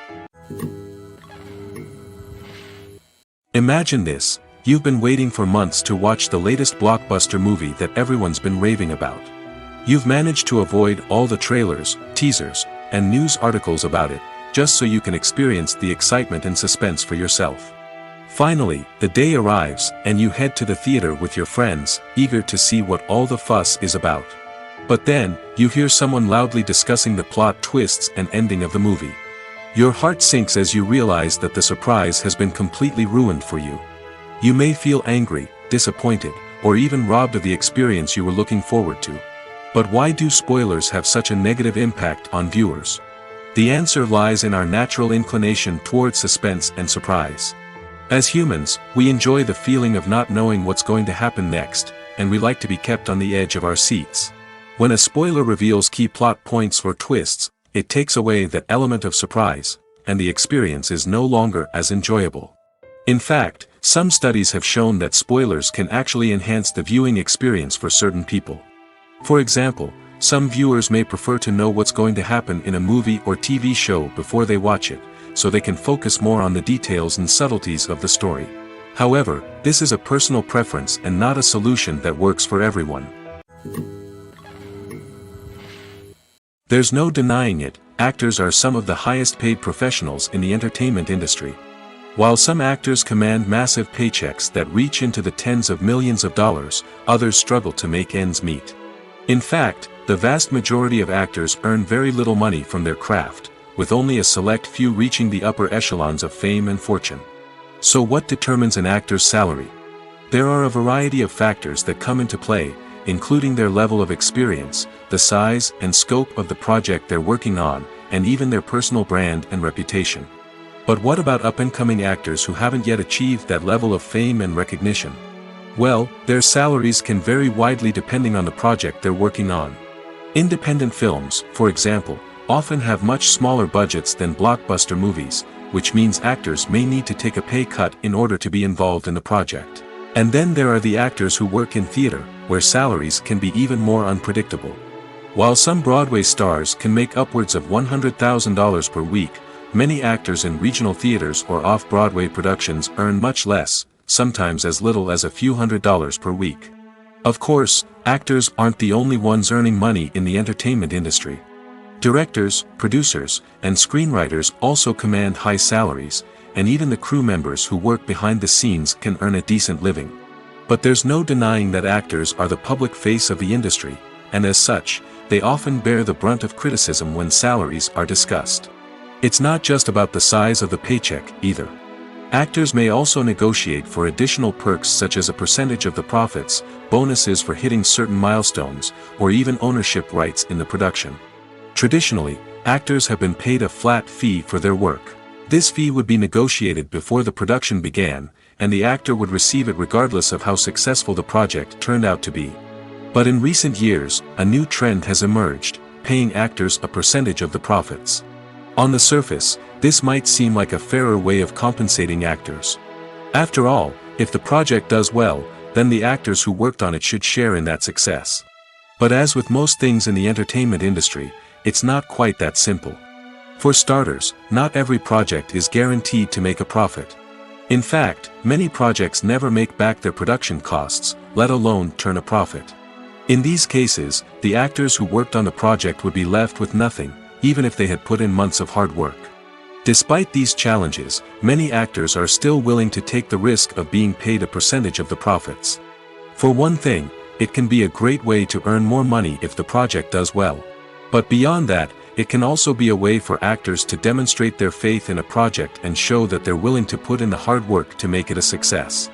Imagine this: you've been waiting for months to watch the latest blockbuster movie that everyone's been raving about. You've managed to avoid all the trailers, teasers, and news articles about it, just so you can experience the excitement and suspense for yourself. Finally, the day arrives, and you head to the theater with your friends, eager to see what all the fuss is about. But then, you hear someone loudly discussing the plot twists and ending of the movie. Your heart sinks as you realize that the surprise has been completely ruined for you. You may feel angry, disappointed, or even robbed of the experience you were looking forward to. But why do spoilers have such a negative impact on viewers? The answer lies in our natural inclination towards suspense and surprise. As humans, we enjoy the feeling of not knowing what's going to happen next, and we like to be kept on the edge of our seats. When a spoiler reveals key plot points or twists, it takes away that element of surprise, and the experience is no longer as enjoyable. In fact, some studies have shown that spoilers can actually enhance the viewing experience for certain people. For example, some viewers may prefer to know what's going to happen in a movie or TV show before they watch it, so they can focus more on the details and subtleties of the story. However, this is a personal preference and not a solution that works for everyone. There's no denying it, actors are some of the highest paid professionals in the entertainment industry. While some actors command massive paychecks that reach into the tens of millions of dollars, others struggle to make ends meet. In fact, the vast majority of actors earn very little money from their craft, with only a select few reaching the upper echelons of fame and fortune. So what determines an actor's salary? There are a variety of factors that come into play, including their level of experience, the size and scope of the project they're working on, and even their personal brand and reputation. But what about up-and-coming actors who haven't yet achieved that level of fame and recognition? Well, their salaries can vary widely depending on the project they're working on. Independent films, for example, often have much smaller budgets than blockbuster movies, which means actors may need to take a pay cut in order to be involved in the project. And then there are the actors who work in theater, where salaries can be even more unpredictable. While some Broadway stars can make upwards of $100,000 per week, many actors in regional theaters or off-Broadway productions earn much less, sometimes as little as a few $100s per week. Of course, actors aren't the only ones earning money in the entertainment industry. Directors, producers, and screenwriters also command high salaries, and even the crew members who work behind the scenes can earn a decent living. But there's no denying that actors are the public face of the industry, and as such, they often bear the brunt of criticism when salaries are discussed. It's not just about the size of the paycheck, either. Actors may also negotiate for additional perks such as a percentage of the profits, bonuses for hitting certain milestones, or even ownership rights in the production. Traditionally, actors have been paid a flat fee for their work. This fee would be negotiated before the production began, and the actor would receive it regardless of how successful the project turned out to be. But in recent years, a new trend has emerged, paying actors a percentage of the profits. On the surface, this might seem like a fairer way of compensating actors. After all, if the project does well, then the actors who worked on it should share in that success. But as with most things in the entertainment industry, it's not quite that simple. For starters, not every project is guaranteed to make a profit. In fact, many projects never make back their production costs, let alone turn a profit. In these cases, the actors who worked on the project would be left with nothing, even if they had put in months of hard work. Despite these challenges, many actors are still willing to take the risk of being paid a percentage of the profits. For one thing, it can be a great way to earn more money if the project does well. But beyond that, it can also be a way for actors to demonstrate their faith in a project and show that they're willing to put in the hard work to make it a success.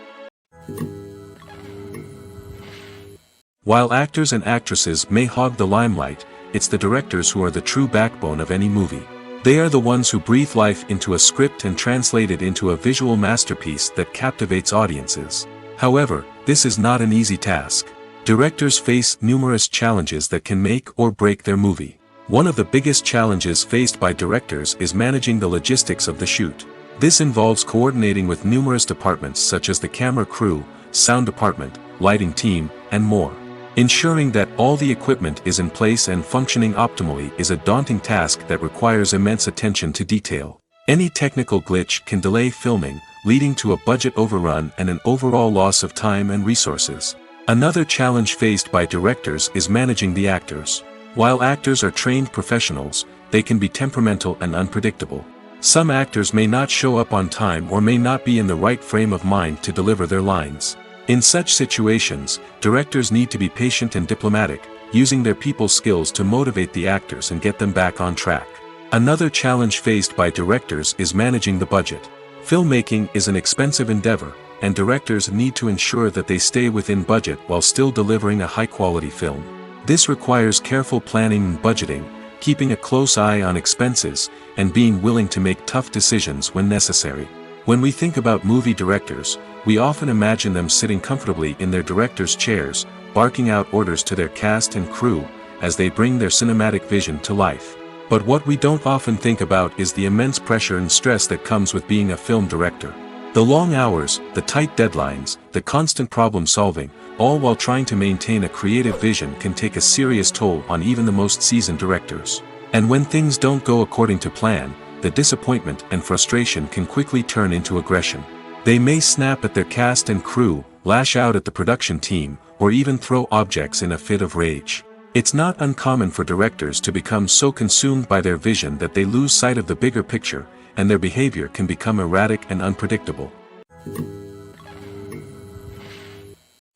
While actors and actresses may hog the limelight, it's the directors who are the true backbone of any movie. They are the ones who breathe life into a script and translate it into a visual masterpiece that captivates audiences. However, this is not an easy task. Directors face numerous challenges that can make or break their movie. One of the biggest challenges faced by directors is managing the logistics of the shoot. This involves coordinating with numerous departments such as the camera crew, sound department, lighting team, and more. Ensuring that all the equipment is in place and functioning optimally is a daunting task that requires immense attention to detail. Any technical glitch can delay filming, leading to a budget overrun and an overall loss of time and resources. Another challenge faced by directors is managing the actors. While actors are trained professionals, they can be temperamental and unpredictable. Some actors may not show up on time or may not be in the right frame of mind to deliver their lines. In such situations, directors need to be patient and diplomatic, using their people skills to motivate the actors and get them back on track. Another challenge faced by directors is managing the budget. Filmmaking is an expensive endeavor, and directors need to ensure that they stay within budget while still delivering a high-quality film. This requires careful planning and budgeting, keeping a close eye on expenses, and being willing to make tough decisions when necessary. When we think about movie directors, we often imagine them sitting comfortably in their director's chairs, barking out orders to their cast and crew, as they bring their cinematic vision to life. But what we don't often think about is the immense pressure and stress that comes with being a film director. The long hours, the tight deadlines, the constant problem solving, all while trying to maintain a creative vision can take a serious toll on even the most seasoned directors. And when things don't go according to plan, the disappointment and frustration can quickly turn into aggression. They may snap at their cast and crew, lash out at the production team, or even throw objects in a fit of rage. It's not uncommon for directors to become so consumed by their vision that they lose sight of the bigger picture, and their behavior can become erratic and unpredictable.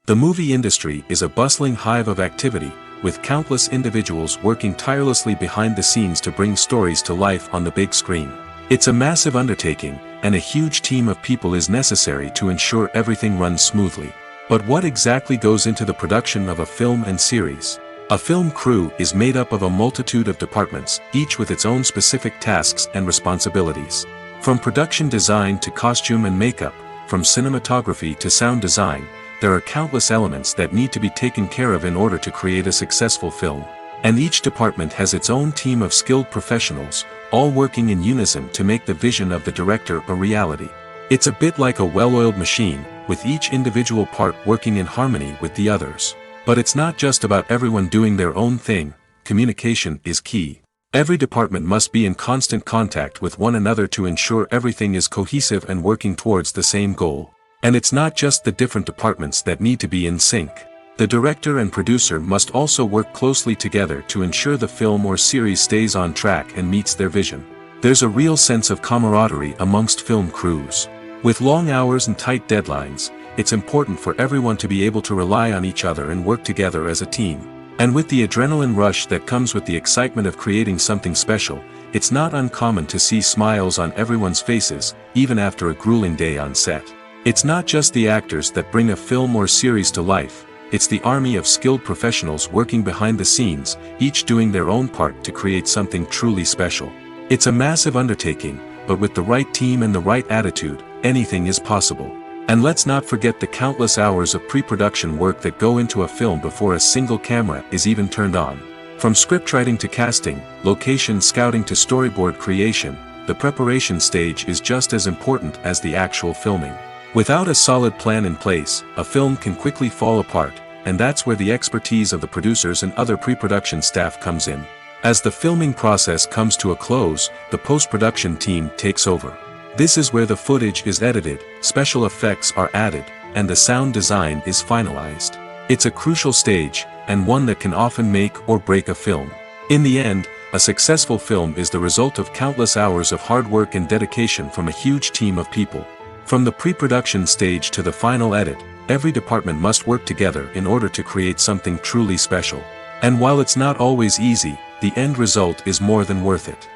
The movie industry is a bustling hive of activity, with countless individuals working tirelessly behind the scenes to bring stories to life on the big screen. It's a massive undertaking, and a huge team of people is necessary to ensure everything runs smoothly. But what exactly goes into the production of a film and series? A film crew is made up of a multitude of departments, each with its own specific tasks and responsibilities. From production design to costume and makeup, from cinematography to sound design, there are countless elements that need to be taken care of in order to create a successful film. And each department has its own team of skilled professionals, all working in unison to make the vision of the director a reality. It's a bit like a well-oiled machine, with each individual part working in harmony with the others. But it's not just about everyone doing their own thing. Communication is key. Every department must be in constant contact with one another to ensure everything is cohesive and working towards the same goal. And it's not just the different departments that need to be in sync. The director and producer must also work closely together to ensure the film or series stays on track and meets their vision. There's a real sense of camaraderie amongst film crews. With long hours and tight deadlines, it's important for everyone to be able to rely on each other and work together as a team. And with the adrenaline rush that comes with the excitement of creating something special, it's not uncommon to see smiles on everyone's faces, even after a grueling day on set. It's not just the actors that bring a film or series to life, it's the army of skilled professionals working behind the scenes, each doing their own part to create something truly special. It's a massive undertaking, but with the right team and the right attitude, anything is possible. And let's not forget the countless hours of pre-production work that go into a film before a single camera is even turned on. From scriptwriting to casting, location scouting to storyboard creation, the preparation stage is just as important as the actual filming. Without a solid plan in place, a film can quickly fall apart, and that's where the expertise of the producers and other pre-production staff comes in. As the filming process comes to a close, the post-production team takes over. This is where the footage is edited, special effects are added, and the sound design is finalized. It's a crucial stage, and one that can often make or break a film. In the end, a successful film is the result of countless hours of hard work and dedication from a huge team of people. From the pre-production stage to the final edit, every department must work together in order to create something truly special. And while it's not always easy, the end result is more than worth it.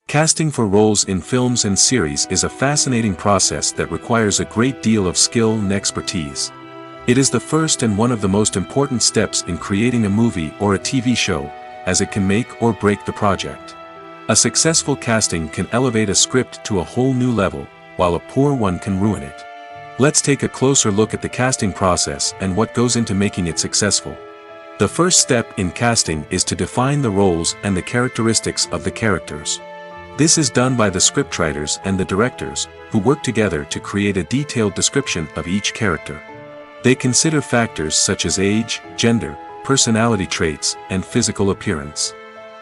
Casting for roles in films and series is a fascinating process that requires a great deal of skill and expertise. It is the first and one of the most important steps in creating a movie or a TV show, as it can make or break the project. A successful casting can elevate a script to a whole new level, while a poor one can ruin it. Let's take a closer look at the casting process and what goes into making it successful. The first step in casting is to define the roles and the characteristics of the characters. This is done by the scriptwriters and the directors, who work together to create a detailed description of each character. They consider factors such as age, gender, personality traits, and physical appearance.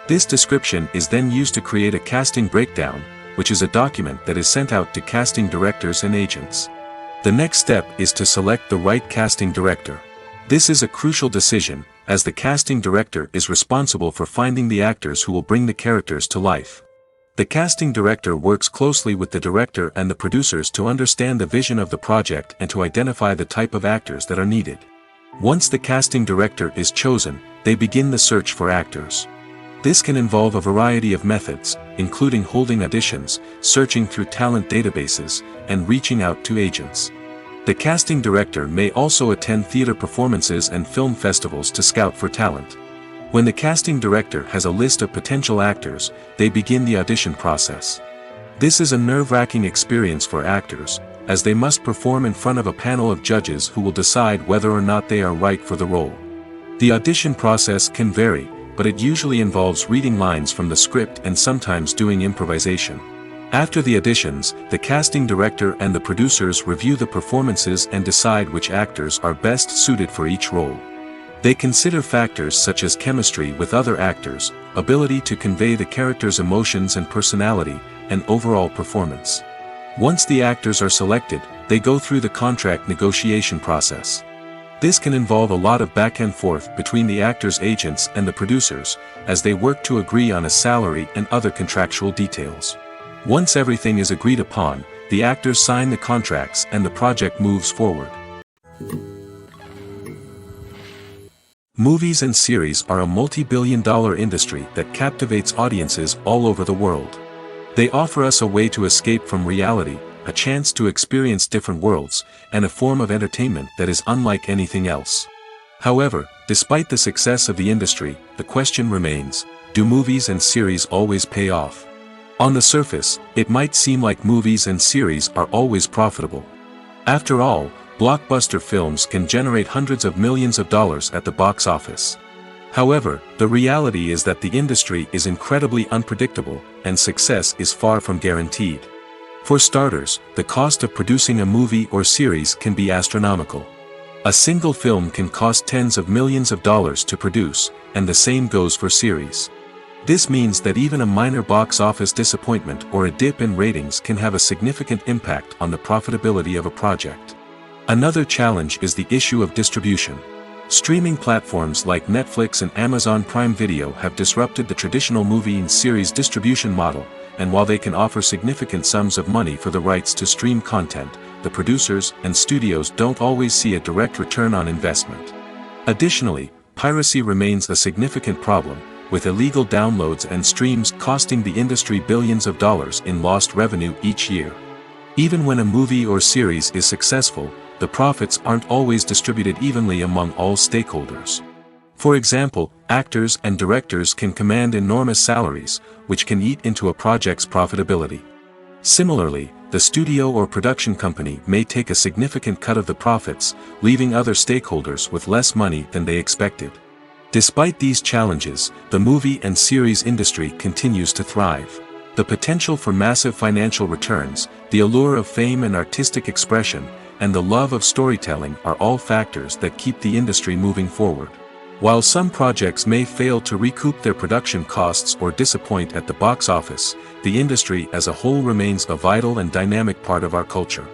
This description is then used to create a casting breakdown, which is a document that is sent out to casting directors and agents. The next step is to select the right casting director. This is a crucial decision, as the casting director is responsible for finding the actors who will bring the characters to life. The casting director works closely with the director and the producers to understand the vision of the project and to identify the type of actors that are needed. Once the casting director is chosen, they begin the search for actors. This can involve a variety of methods, including holding auditions, searching through talent databases, and reaching out to agents. The casting director may also attend theater performances and film festivals to scout for talent. When the casting director has a list of potential actors, they begin the audition process. This is a nerve-wracking experience for actors, as they must perform in front of a panel of judges who will decide whether or not they are right for the role. The audition process can vary, but it usually involves reading lines from the script and sometimes doing improvisation. After the auditions, the casting director and the producers review the performances and decide which actors are best suited for each role. They consider factors such as chemistry with other actors, ability to convey the character's emotions and personality, and overall performance. Once the actors are selected, they go through the contract negotiation process. This can involve a lot of back and forth between the actors' agents and the producers, as they work to agree on a salary and other contractual details. Once everything is agreed upon, the actors sign the contracts and the project moves forward. Movies and series are a multi-billion-dollar industry that captivates audiences all over the world. They offer us a way to escape from reality, a chance to experience different worlds, and a form of entertainment that is unlike anything else. However, despite the success of the industry, the question remains, do movies and series always pay off? On the surface, it might seem like movies and series are always profitable. After all, blockbuster films can generate hundreds of millions of dollars at the box office. However, the reality is that the industry is incredibly unpredictable, and success is far from guaranteed. For starters, the cost of producing a movie or series can be astronomical. A single film can cost tens of millions of dollars to produce, and the same goes for series. This means that even a minor box office disappointment or a dip in ratings can have a significant impact on the profitability of a project. Another challenge is the issue of distribution. Streaming platforms like Netflix and Amazon Prime Video have disrupted the traditional movie and series distribution model, and while they can offer significant sums of money for the rights to stream content, the producers and studios don't always see a direct return on investment. Additionally, piracy remains a significant problem, with illegal downloads and streams costing the industry billions of dollars in lost revenue each year. Even when a movie or series is successful, the profits aren't always distributed evenly among all stakeholders. For example, actors and directors can command enormous salaries, which can eat into a project's profitability. Similarly, the studio or production company may take a significant cut of the profits, leaving other stakeholders with less money than they expected. Despite these challenges, the movie and series industry continues to thrive. The potential for massive financial returns, the allure of fame and artistic expression, and the love of storytelling are all factors that keep the industry moving forward. While some projects may fail to recoup their production costs or disappoint at the box office, the industry as a whole remains a vital and dynamic part of our culture.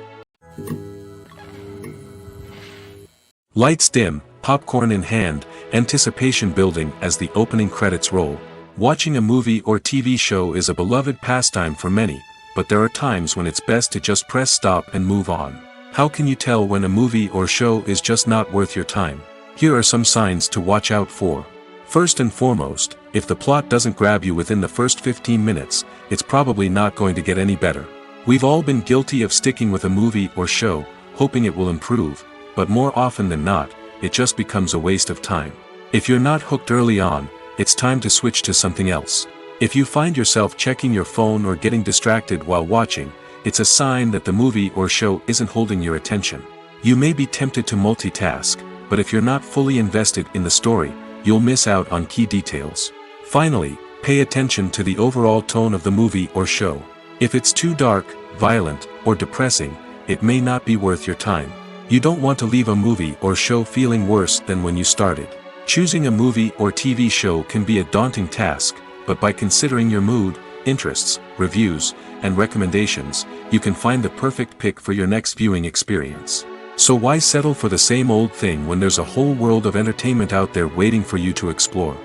Lights dim, popcorn in hand, anticipation building as the opening credits roll. Watching a movie or TV show is a beloved pastime for many, but there are times when it's best to just press stop and move on. How can you tell when a movie or show is just not worth your time? Here are some signs to watch out for. First and foremost, if the plot doesn't grab you within the first 15 minutes, it's probably not going to get any better. We've all been guilty of sticking with a movie or show, hoping it will improve, but more often than not, it just becomes a waste of time. If you're not hooked early on, it's time to switch to something else. If you find yourself checking your phone or getting distracted while watching, it's a sign that the movie or show isn't holding your attention. You may be tempted to multitask, but if you're not fully invested in the story, you'll miss out on key details. Finally, pay attention to the overall tone of the movie or show. If it's too dark, violent, or depressing, it may not be worth your time. You don't want to leave a movie or show feeling worse than when you started. Choosing a movie or TV show can be a daunting task, but by considering your mood, interests, reviews, and recommendations, you can find the perfect pick for your next viewing experience. So why settle for the same old thing when there's a whole world of entertainment out there waiting for you to explore?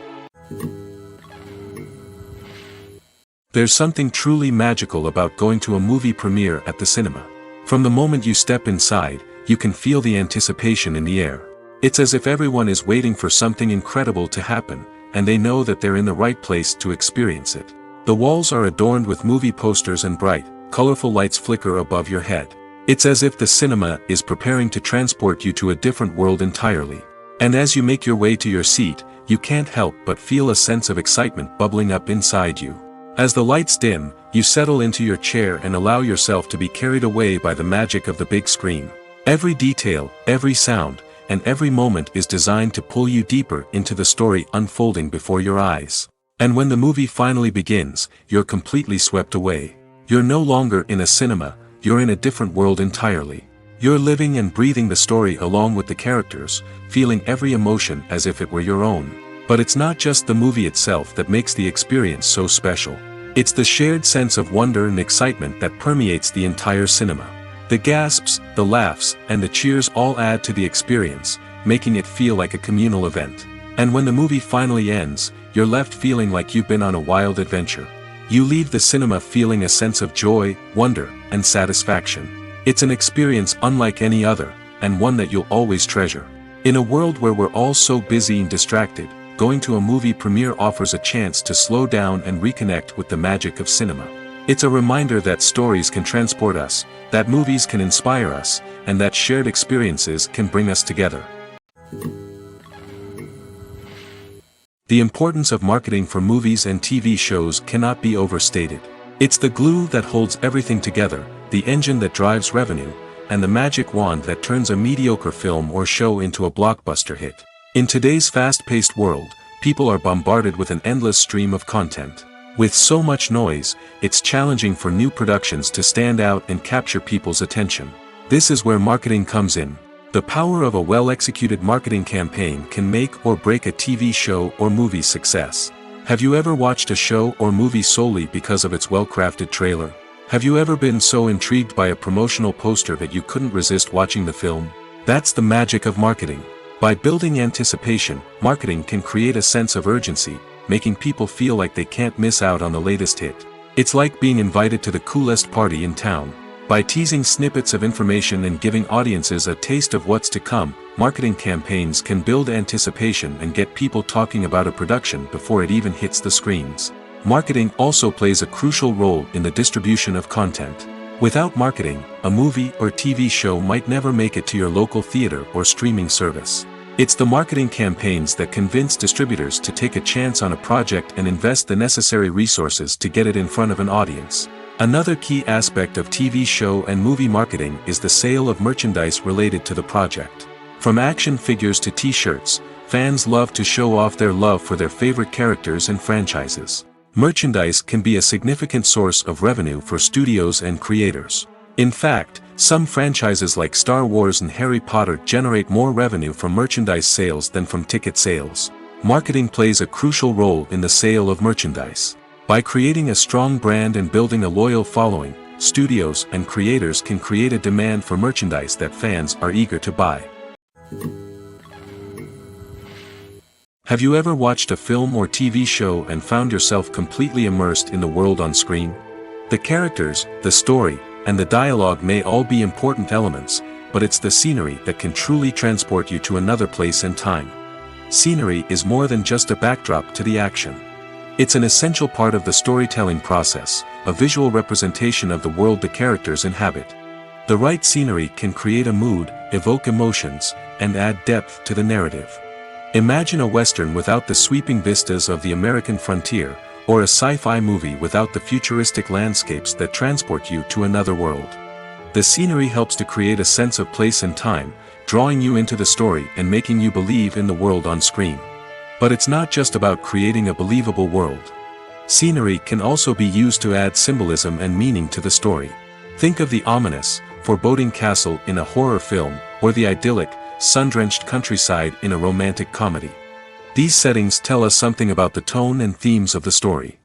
There's something truly magical about going to a movie premiere at the cinema. From the moment you step inside, you can feel the anticipation in the air. It's as if everyone is waiting for something incredible to happen, and they know that they're in the right place to experience it. The walls are adorned with movie posters and bright, colorful lights flicker above your head. It's as if the cinema is preparing to transport you to a different world entirely. And as you make your way to your seat, you can't help but feel a sense of excitement bubbling up inside you. As the lights dim, you settle into your chair and allow yourself to be carried away by the magic of the big screen. Every detail, every sound, and every moment is designed to pull you deeper into the story unfolding before your eyes. And when the movie finally begins, you're completely swept away. You're no longer in a cinema, you're in a different world entirely. You're living and breathing the story along with the characters, feeling every emotion as if it were your own. But it's not just the movie itself that makes the experience so special. It's the shared sense of wonder and excitement that permeates the entire cinema. The gasps, the laughs, and the cheers all add to the experience, making it feel like a communal event. And when the movie finally ends, you're left feeling like you've been on a wild adventure. You leave the cinema feeling a sense of joy, wonder, and satisfaction. It's an experience unlike any other, and one that you'll always treasure. In a world where we're all so busy and distracted, going to a movie premiere offers a chance to slow down and reconnect with the magic of cinema. It's a reminder that stories can transport us, that movies can inspire us, and that shared experiences can bring us together. The importance of marketing for movies and TV shows cannot be overstated. It's the glue that holds everything together, the engine that drives revenue, and the magic wand that turns a mediocre film or show into a blockbuster hit. In today's fast-paced world, people are bombarded with an endless stream of content. With so much noise, it's challenging for new productions to stand out and capture people's attention. This is where marketing comes in. The power of a well-executed marketing campaign can make or break a TV show or movie's success. Have you ever watched a show or movie solely because of its well-crafted trailer? Have you ever been so intrigued by a promotional poster that you couldn't resist watching the film? That's the magic of marketing. By building anticipation, marketing can create a sense of urgency, making people feel like they can't miss out on the latest hit. It's like being invited to the coolest party in town. By teasing snippets of information and giving audiences a taste of what's to come, marketing campaigns can build anticipation and get people talking about a production before it even hits the screens. Marketing also plays a crucial role in the distribution of content. Without marketing, a movie or TV show might never make it to your local theater or streaming service. It's the marketing campaigns that convince distributors to take a chance on a project and invest the necessary resources to get it in front of an audience. Another key aspect of TV show and movie marketing is the sale of merchandise related to the project. From action figures to t-shirts, fans love to show off their love for their favorite characters and franchises. Merchandise can be a significant source of revenue for studios and creators. In fact, some franchises like Star Wars and Harry Potter generate more revenue from merchandise sales than from ticket sales. Marketing plays a crucial role in the sale of merchandise. By creating a strong brand and building a loyal following, studios and creators can create a demand for merchandise that fans are eager to buy. Have you ever watched a film or TV show and found yourself completely immersed in the world on screen? The characters, the story, and the dialogue may all be important elements, but it's the scenery that can truly transport you to another place and time. Scenery is more than just a backdrop to the action. It's an essential part of the storytelling process, a visual representation of the world the characters inhabit. The right scenery can create a mood, evoke emotions, and add depth to the narrative. Imagine a Western without the sweeping vistas of the American frontier, or a sci-fi movie without the futuristic landscapes that transport you to another world. The scenery helps to create a sense of place and time, drawing you into the story and making you believe in the world on screen. But it's not just about creating a believable world. Scenery can also be used to add symbolism and meaning to the story. Think of the ominous, foreboding castle in a horror film, or the idyllic, sun-drenched countryside in a romantic comedy. These settings tell us something about the tone and themes of the story.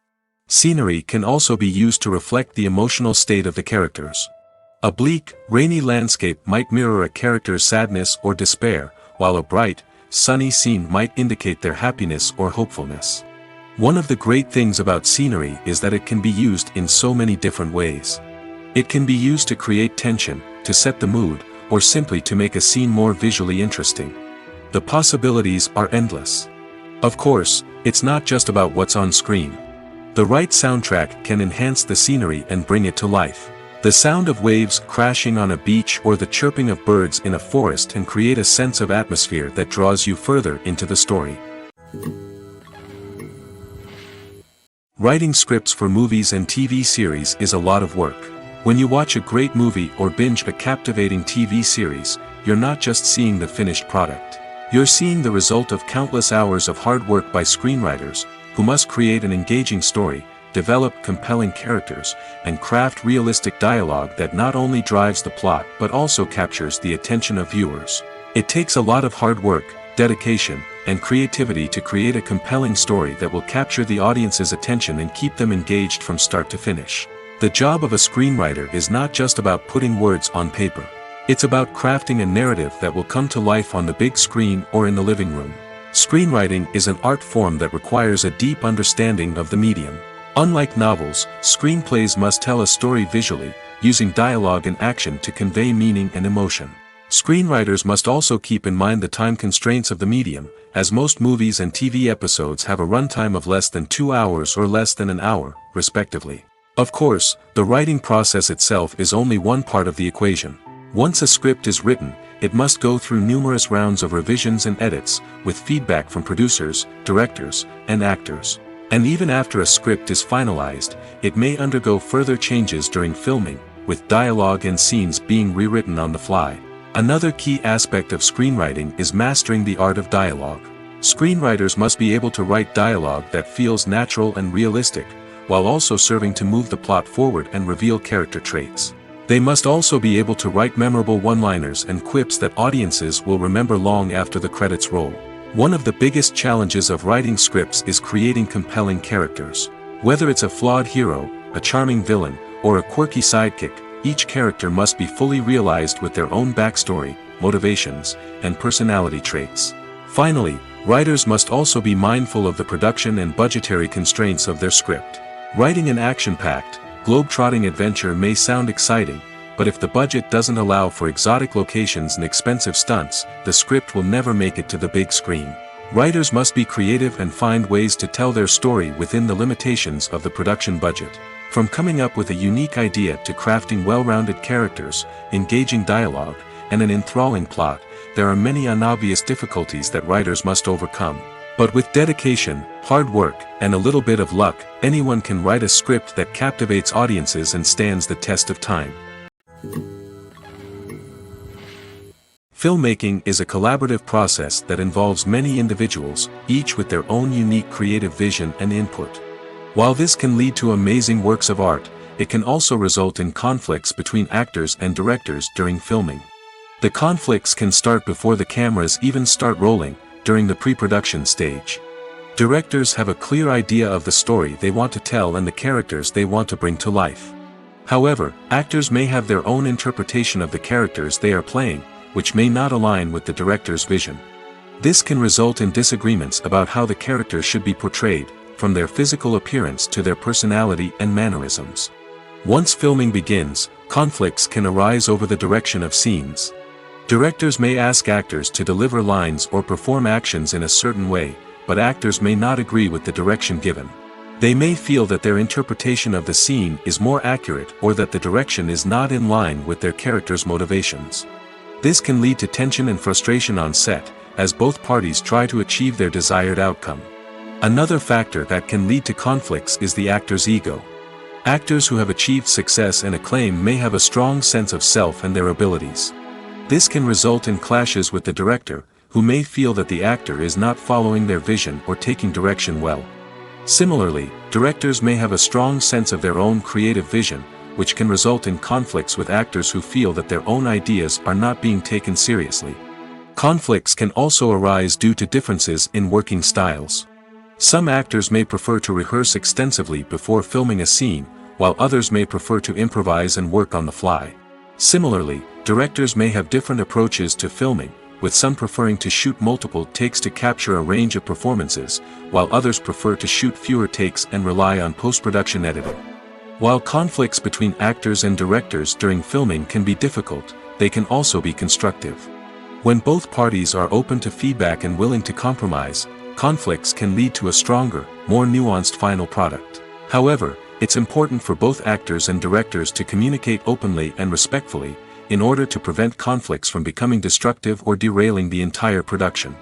Scenery can also be used to reflect the emotional state of the characters. A bleak, rainy landscape might mirror a character's sadness or despair, while a bright, sunny scene might indicate their happiness or hopefulness. One of the great things about scenery is that it can be used in so many different ways. It can be used to create tension, to set the mood, or simply to make a scene more visually interesting. The possibilities are endless. Of course, it's not just about what's on screen. The right soundtrack can enhance the scenery and bring it to life. The sound of waves crashing on a beach or the chirping of birds in a forest can create a sense of atmosphere that draws you further into the story. Writing scripts for movies and TV series is a lot of work. When you watch a great movie or binge a captivating TV series, you're not just seeing the finished product. You're seeing the result of countless hours of hard work by screenwriters, who must create an engaging story, develop compelling characters, and craft realistic dialogue that not only drives the plot but also captures the attention of viewers. It takes a lot of hard work, dedication, and creativity to create a compelling story that will capture the audience's attention and keep them engaged from start to finish. The job of a screenwriter is not just about putting words on paper. It's about crafting a narrative that will come to life on the big screen or in the living room. Screenwriting is an art form that requires a deep understanding of the medium. Unlike novels, screenplays must tell a story visually, using dialogue and action to convey meaning and emotion. Screenwriters must also keep in mind the time constraints of the medium, as most movies and TV episodes have a runtime of less than 2 hours or less than an hour, respectively. Of course, the writing process itself is only one part of the equation. Once a script is written, it must go through numerous rounds of revisions and edits, with feedback from producers, directors, and actors. And even after a script is finalized, it may undergo further changes during filming, with dialogue and scenes being rewritten on the fly. Another key aspect of screenwriting is mastering the art of dialogue. Screenwriters must be able to write dialogue that feels natural and realistic, while also serving to move the plot forward and reveal character traits. They must also be able to write memorable one-liners and quips that audiences will remember long after the credits roll. One of the biggest challenges of writing scripts is creating compelling characters. Whether it's a flawed hero, a charming villain, or a quirky sidekick, each character must be fully realized with their own backstory, motivations, and personality traits. Finally, writers must also be mindful of the production and budgetary constraints of their script. Writing an action-packed, globe-trotting adventure may sound exciting, but if the budget doesn't allow for exotic locations and expensive stunts, the script will never make it to the big screen. Writers must be creative and find ways to tell their story within the limitations of the production budget. From coming up with a unique idea to crafting well-rounded characters, engaging dialogue, and an enthralling plot, there are many unobvious difficulties that writers must overcome. But with dedication, hard work, and a little bit of luck, anyone can write a script that captivates audiences and stands the test of time. Filmmaking is a collaborative process that involves many individuals, each with their own unique creative vision and input. While this can lead to amazing works of art, it can also result in conflicts between actors and directors during filming. The conflicts can start before the cameras even start rolling, during the pre-production stage. Directors have a clear idea of the story they want to tell and the characters they want to bring to life. However, actors may have their own interpretation of the characters they are playing, which may not align with the director's vision. This can result in disagreements about how the characters should be portrayed, from their physical appearance to their personality and mannerisms. Once filming begins, conflicts can arise over the direction of scenes. Directors may ask actors to deliver lines or perform actions in a certain way, but actors may not agree with the direction given. They may feel that their interpretation of the scene is more accurate or that the direction is not in line with their character's motivations. This can lead to tension and frustration on set, as both parties try to achieve their desired outcome. Another factor that can lead to conflicts is the actor's ego. Actors who have achieved success and acclaim may have a strong sense of self and their abilities. This can result in clashes with the director, who may feel that the actor is not following their vision or taking direction well. Similarly, directors may have a strong sense of their own creative vision, which can result in conflicts with actors who feel that their own ideas are not being taken seriously. Conflicts can also arise due to differences in working styles. Some actors may prefer to rehearse extensively before filming a scene, while others may prefer to improvise and work on the fly. Similarly, directors may have different approaches to filming, with some preferring to shoot multiple takes to capture a range of performances, while others prefer to shoot fewer takes and rely on post-production editing. While conflicts between actors and directors during filming can be difficult, they can also be constructive. When both parties are open to feedback and willing to compromise, conflicts can lead to a stronger, more nuanced final product. However, it's important for both actors and directors to communicate openly and respectfully, in order to prevent conflicts from becoming destructive or derailing the entire production.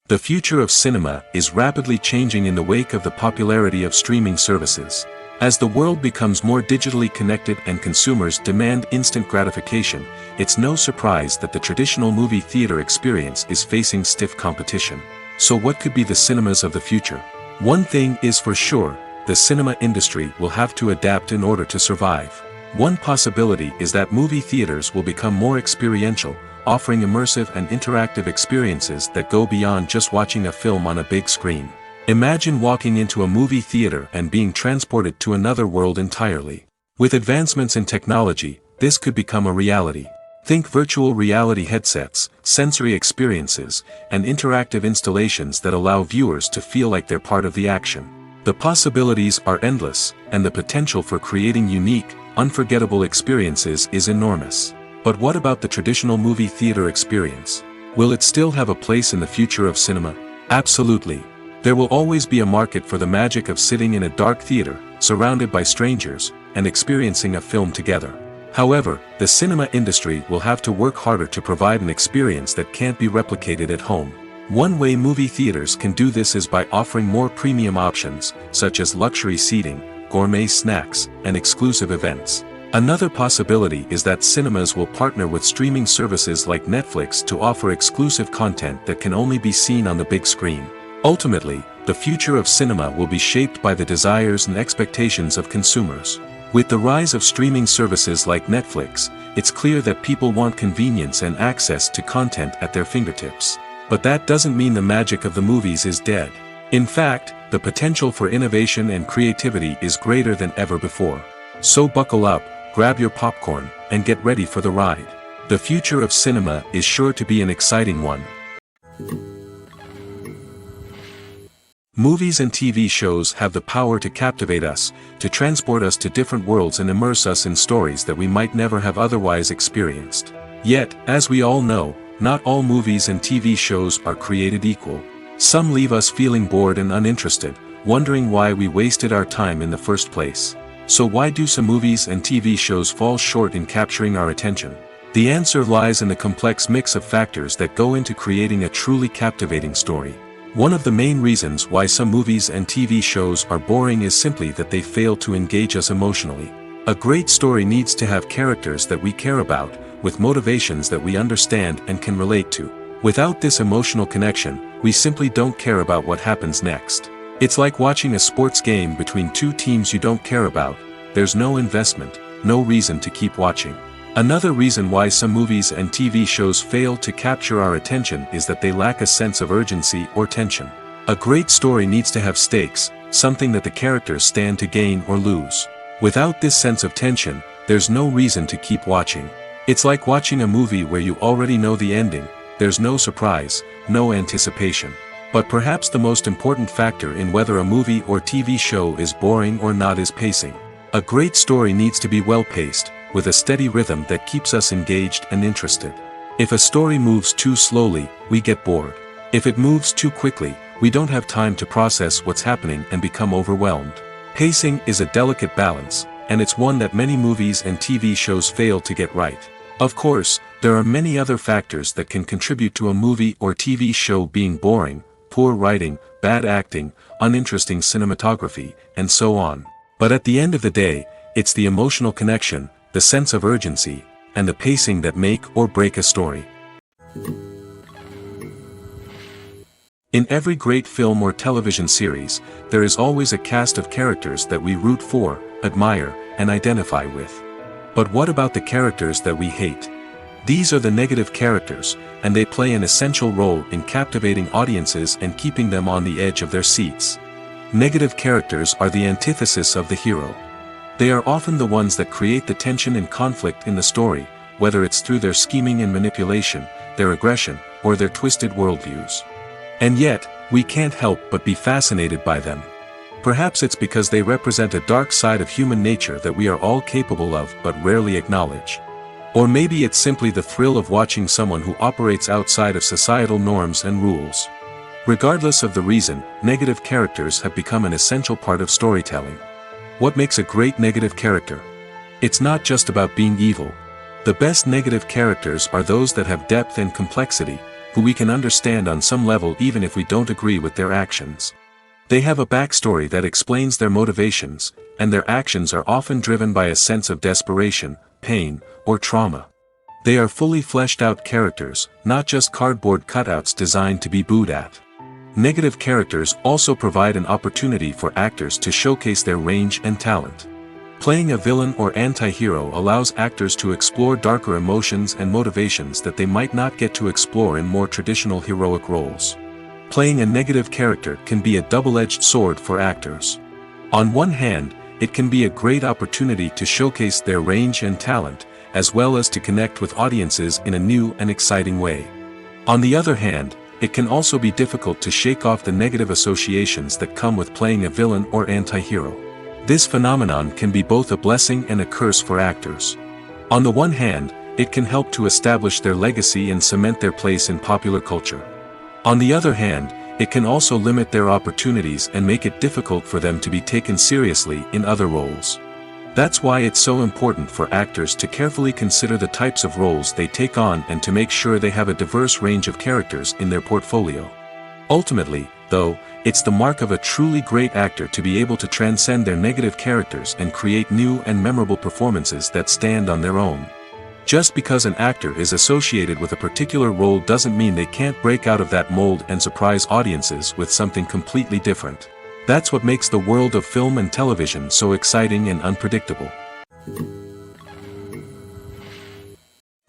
The future of cinema is rapidly changing in the wake of the popularity of streaming services. As the world becomes more digitally connected and consumers demand instant gratification, it's no surprise that the traditional movie theater experience is facing stiff competition. So what could be the cinemas of the future? One thing is for sure, the cinema industry will have to adapt in order to survive. One possibility is that movie theaters will become more experiential, offering immersive and interactive experiences that go beyond just watching a film on a big screen. Imagine walking into a movie theater and being transported to another world entirely. With advancements in technology, this could become a reality. Think virtual reality headsets, sensory experiences, and interactive installations that allow viewers to feel like they're part of the action. The possibilities are endless, and the potential for creating unique, unforgettable experiences is enormous. But what about the traditional movie theater experience? Will it still have a place in the future of cinema? Absolutely. There will always be a market for the magic of sitting in a dark theater, surrounded by strangers, and experiencing a film together. However, the cinema industry will have to work harder to provide an experience that can't be replicated at home. One way movie theaters can do this is by offering more premium options, such as luxury seating, gourmet snacks, and exclusive events. Another possibility is that cinemas will partner with streaming services like Netflix to offer exclusive content that can only be seen on the big screen. Ultimately, the future of cinema will be shaped by the desires and expectations of consumers. With the rise of streaming services like Netflix, it's clear that people want convenience and access to content at their fingertips. But that doesn't mean the magic of the movies is dead. In fact, the potential for innovation and creativity is greater than ever before. So buckle up, grab your popcorn, and get ready for the ride. The future of cinema is sure to be an exciting one. Movies and TV shows have the power to captivate us, to transport us to different worlds and immerse us in stories that we might never have otherwise experienced. Yet, as we all know, not all movies and TV shows are created equal. Some leave us feeling bored and uninterested, wondering why we wasted our time in the first place. So why do some movies and TV shows fall short in capturing our attention? The answer lies in the complex mix of factors that go into creating a truly captivating story. One of the main reasons why some movies and TV shows are boring is simply that they fail to engage us emotionally. A great story needs to have characters that we care about, with motivations that we understand and can relate to. Without this emotional connection, we simply don't care about what happens next. It's like watching a sports game between two teams you don't care about. There's no investment, no reason to keep watching. Another reason why some movies and TV shows fail to capture our attention is that they lack a sense of urgency or tension. A great story needs to have stakes, something that the characters stand to gain or lose. Without this sense of tension, there's no reason to keep watching. It's like watching a movie where you already know the ending. There's no surprise, no anticipation. But perhaps the most important factor in whether a movie or TV show is boring or not is pacing. A great story needs to be well-paced, with a steady rhythm that keeps us engaged and interested. If a story moves too slowly, we get bored. If it moves too quickly, we don't have time to process what's happening and become overwhelmed. Pacing is a delicate balance, and it's one that many movies and TV shows fail to get right. Of course, there are many other factors that can contribute to a movie or TV show being boring: poor writing, bad acting, uninteresting cinematography, and so on. But at the end of the day, it's the emotional connection, the sense of urgency, and the pacing that make or break a story. In every great film or television series, there is always a cast of characters that we root for, admire, and identify with. But what about the characters that we hate? These are the negative characters, and they play an essential role in captivating audiences and keeping them on the edge of their seats. Negative characters are the antithesis of the hero. They are often the ones that create the tension and conflict in the story, whether it's through their scheming and manipulation, their aggression, or their twisted worldviews. And yet, we can't help but be fascinated by them. Perhaps it's because they represent a dark side of human nature that we are all capable of but rarely acknowledge. Or maybe it's simply the thrill of watching someone who operates outside of societal norms and rules. Regardless of the reason, negative characters have become an essential part of storytelling. What makes a great negative character? It's not just about being evil. The best negative characters are those that have depth and complexity, who we can understand on some level even if we don't agree with their actions. They have a backstory that explains their motivations, and their actions are often driven by a sense of desperation, pain, or trauma. They are fully fleshed out characters, not just cardboard cutouts designed to be booed at. Negative characters also provide an opportunity for actors to showcase their range and talent. Playing a villain or anti-hero allows actors to explore darker emotions and motivations that they might not get to explore in more traditional heroic roles. Playing a negative character can be a double-edged sword for actors. On one hand, it can be a great opportunity to showcase their range and talent, as well as to connect with audiences in a new and exciting way. On the other hand, it can also be difficult to shake off the negative associations that come with playing a villain or anti-hero. This phenomenon can be both a blessing and a curse for actors. On the one hand, it can help to establish their legacy and cement their place in popular culture. On the other hand, it can also limit their opportunities and make it difficult for them to be taken seriously in other roles. That's why it's so important for actors to carefully consider the types of roles they take on and to make sure they have a diverse range of characters in their portfolio. Ultimately, though, it's the mark of a truly great actor to be able to transcend their negative characters and create new and memorable performances that stand on their own. Just because an actor is associated with a particular role doesn't mean they can't break out of that mold and surprise audiences with something completely different. That's what makes the world of film and television so exciting and unpredictable.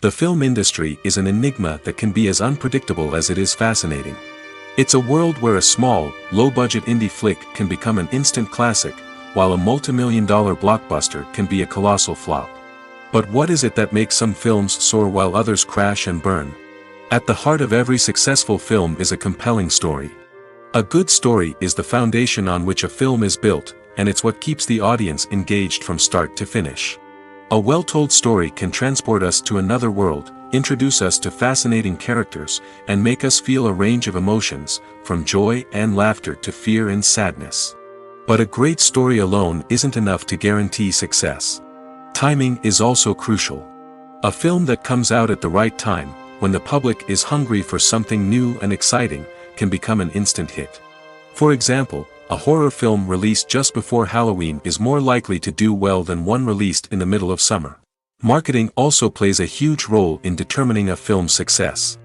The film industry is an enigma that can be as unpredictable as it is fascinating. It's a world where a small, low-budget indie flick can become an instant classic, while a multi-million-dollar blockbuster can be a colossal flop. But what is it that makes some films soar while others crash and burn? At the heart of every successful film is a compelling story. A good story is the foundation on which a film is built, and it's what keeps the audience engaged from start to finish. A well-told story can transport us to another world, introduce us to fascinating characters, and make us feel a range of emotions, from joy and laughter to fear and sadness. But a great story alone isn't enough to guarantee success. Timing is also crucial. A film that comes out at the right time, when the public is hungry for something new and exciting, can become an instant hit. For example, a horror film released just before Halloween is more likely to do well than one released in the middle of summer. Marketing also plays a huge role in determining a film's success.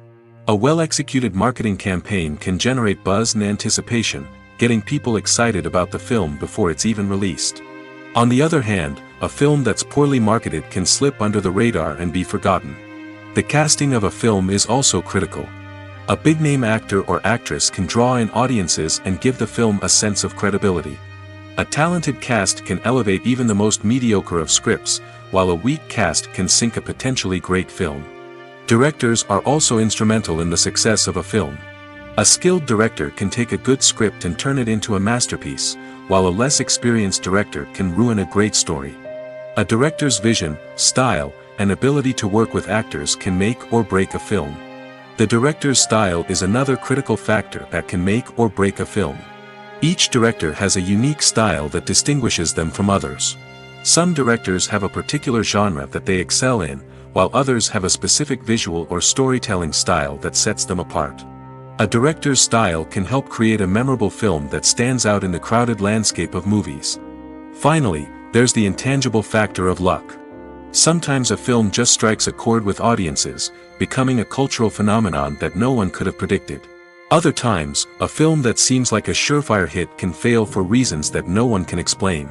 A well-executed marketing campaign can generate buzz and anticipation, getting people excited about the film before it's even released. On the other hand, a film that's poorly marketed can slip under the radar and be forgotten. The casting of a film is also critical. A big-name actor or actress can draw in audiences and give the film a sense of credibility. A talented cast can elevate even the most mediocre of scripts, while a weak cast can sink a potentially great film. Directors are also instrumental in the success of a film. A skilled director can take a good script and turn it into a masterpiece, while a less experienced director can ruin a great story. A director's vision, style, and ability to work with actors can make or break a film. The director's style is another critical factor that can make or break a film. Each director has a unique style that distinguishes them from others. Some directors have a particular genre that they excel in, while others have a specific visual or storytelling style that sets them apart. A director's style can help create a memorable film that stands out in the crowded landscape of movies. Finally, there's the intangible factor of luck. Sometimes a film just strikes a chord with audiences, becoming a cultural phenomenon that no one could have predicted. Other times, a film that seems like a surefire hit can fail for reasons that no one can explain.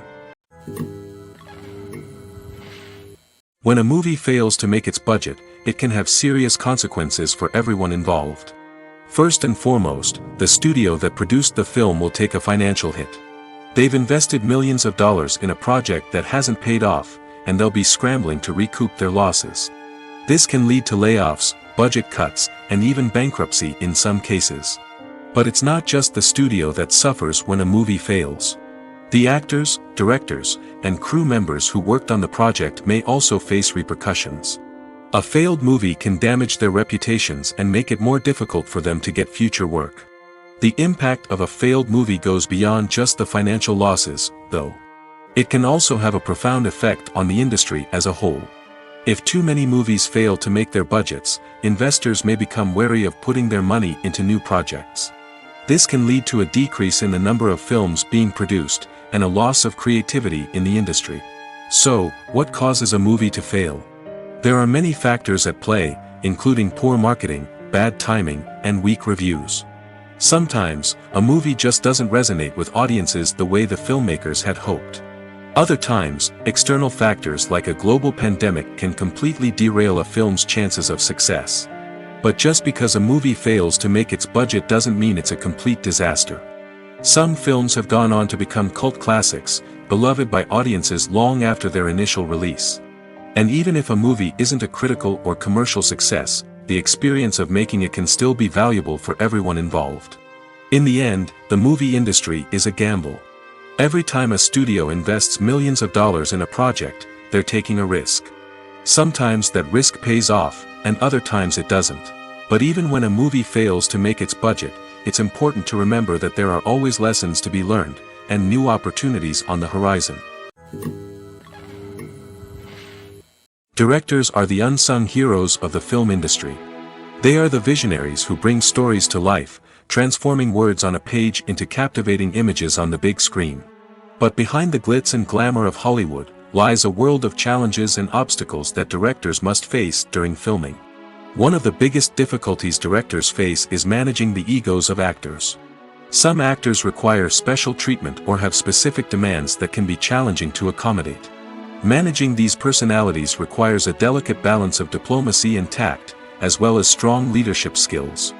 When a movie fails to make its budget, it can have serious consequences for everyone involved. First and foremost, the studio that produced the film will take a financial hit. They've invested millions of dollars in a project that hasn't paid off, and they'll be scrambling to recoup their losses. This can lead to layoffs, budget cuts, and even bankruptcy in some cases. But it's not just the studio that suffers when a movie fails. The actors, directors, and crew members who worked on the project may also face repercussions. A failed movie can damage their reputations and make it more difficult for them to get future work. The impact of a failed movie goes beyond just the financial losses, though. It can also have a profound effect on the industry as a whole. If too many movies fail to make their budgets, investors may become wary of putting their money into new projects. This can lead to a decrease in the number of films being produced, and a loss of creativity in the industry. So, what causes a movie to fail? There are many factors at play, including poor marketing, bad timing, and weak reviews. Sometimes, a movie just doesn't resonate with audiences the way the filmmakers had hoped. Other times, external factors like a global pandemic can completely derail a film's chances of success. But just because a movie fails to make its budget doesn't mean it's a complete disaster. Some films have gone on to become cult classics, beloved by audiences long after their initial release. And even if a movie isn't a critical or commercial success, the experience of making it can still be valuable for everyone involved. In the end, the movie industry is a gamble. Every time a studio invests millions of dollars in a project, they're taking a risk. Sometimes that risk pays off, and other times it doesn't. But even when a movie fails to make its budget, it's important to remember that there are always lessons to be learned, and new opportunities on the horizon. Directors are the unsung heroes of the film industry. They are the visionaries who bring stories to life, transforming words on a page into captivating images on the big screen. But behind the glitz and glamour of Hollywood, lies a world of challenges and obstacles that directors must face during filming. One of the biggest difficulties directors face is managing the egos of actors. Some actors require special treatment or have specific demands that can be challenging to accommodate. Managing these personalities requires a delicate balance of diplomacy and tact, as well as strong leadership skills.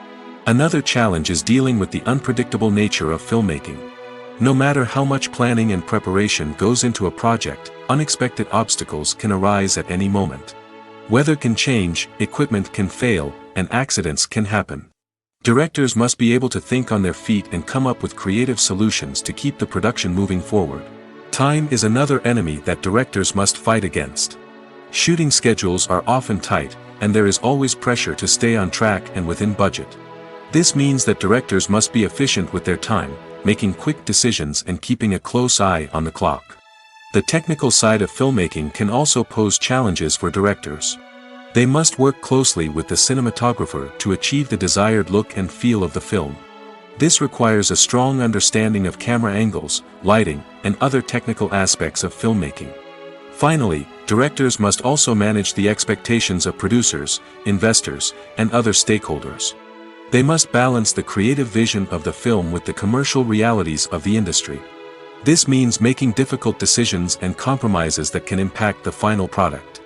Another challenge is dealing with the unpredictable nature of filmmaking. No matter how much planning and preparation goes into a project, unexpected obstacles can arise at any moment. Weather can change, equipment can fail, and accidents can happen. Directors must be able to think on their feet and come up with creative solutions to keep the production moving forward. Time is another enemy that directors must fight against. Shooting schedules are often tight, and there is always pressure to stay on track and within budget. This means that directors must be efficient with their time, making quick decisions and keeping a close eye on the clock. The technical side of filmmaking can also pose challenges for directors. They must work closely with the cinematographer to achieve the desired look and feel of the film. This requires a strong understanding of camera angles, lighting, and other technical aspects of filmmaking. Finally, directors must also manage the expectations of producers, investors, and other stakeholders. They must balance the creative vision of the film with the commercial realities of the industry. This means making difficult decisions and compromises that can impact the final product.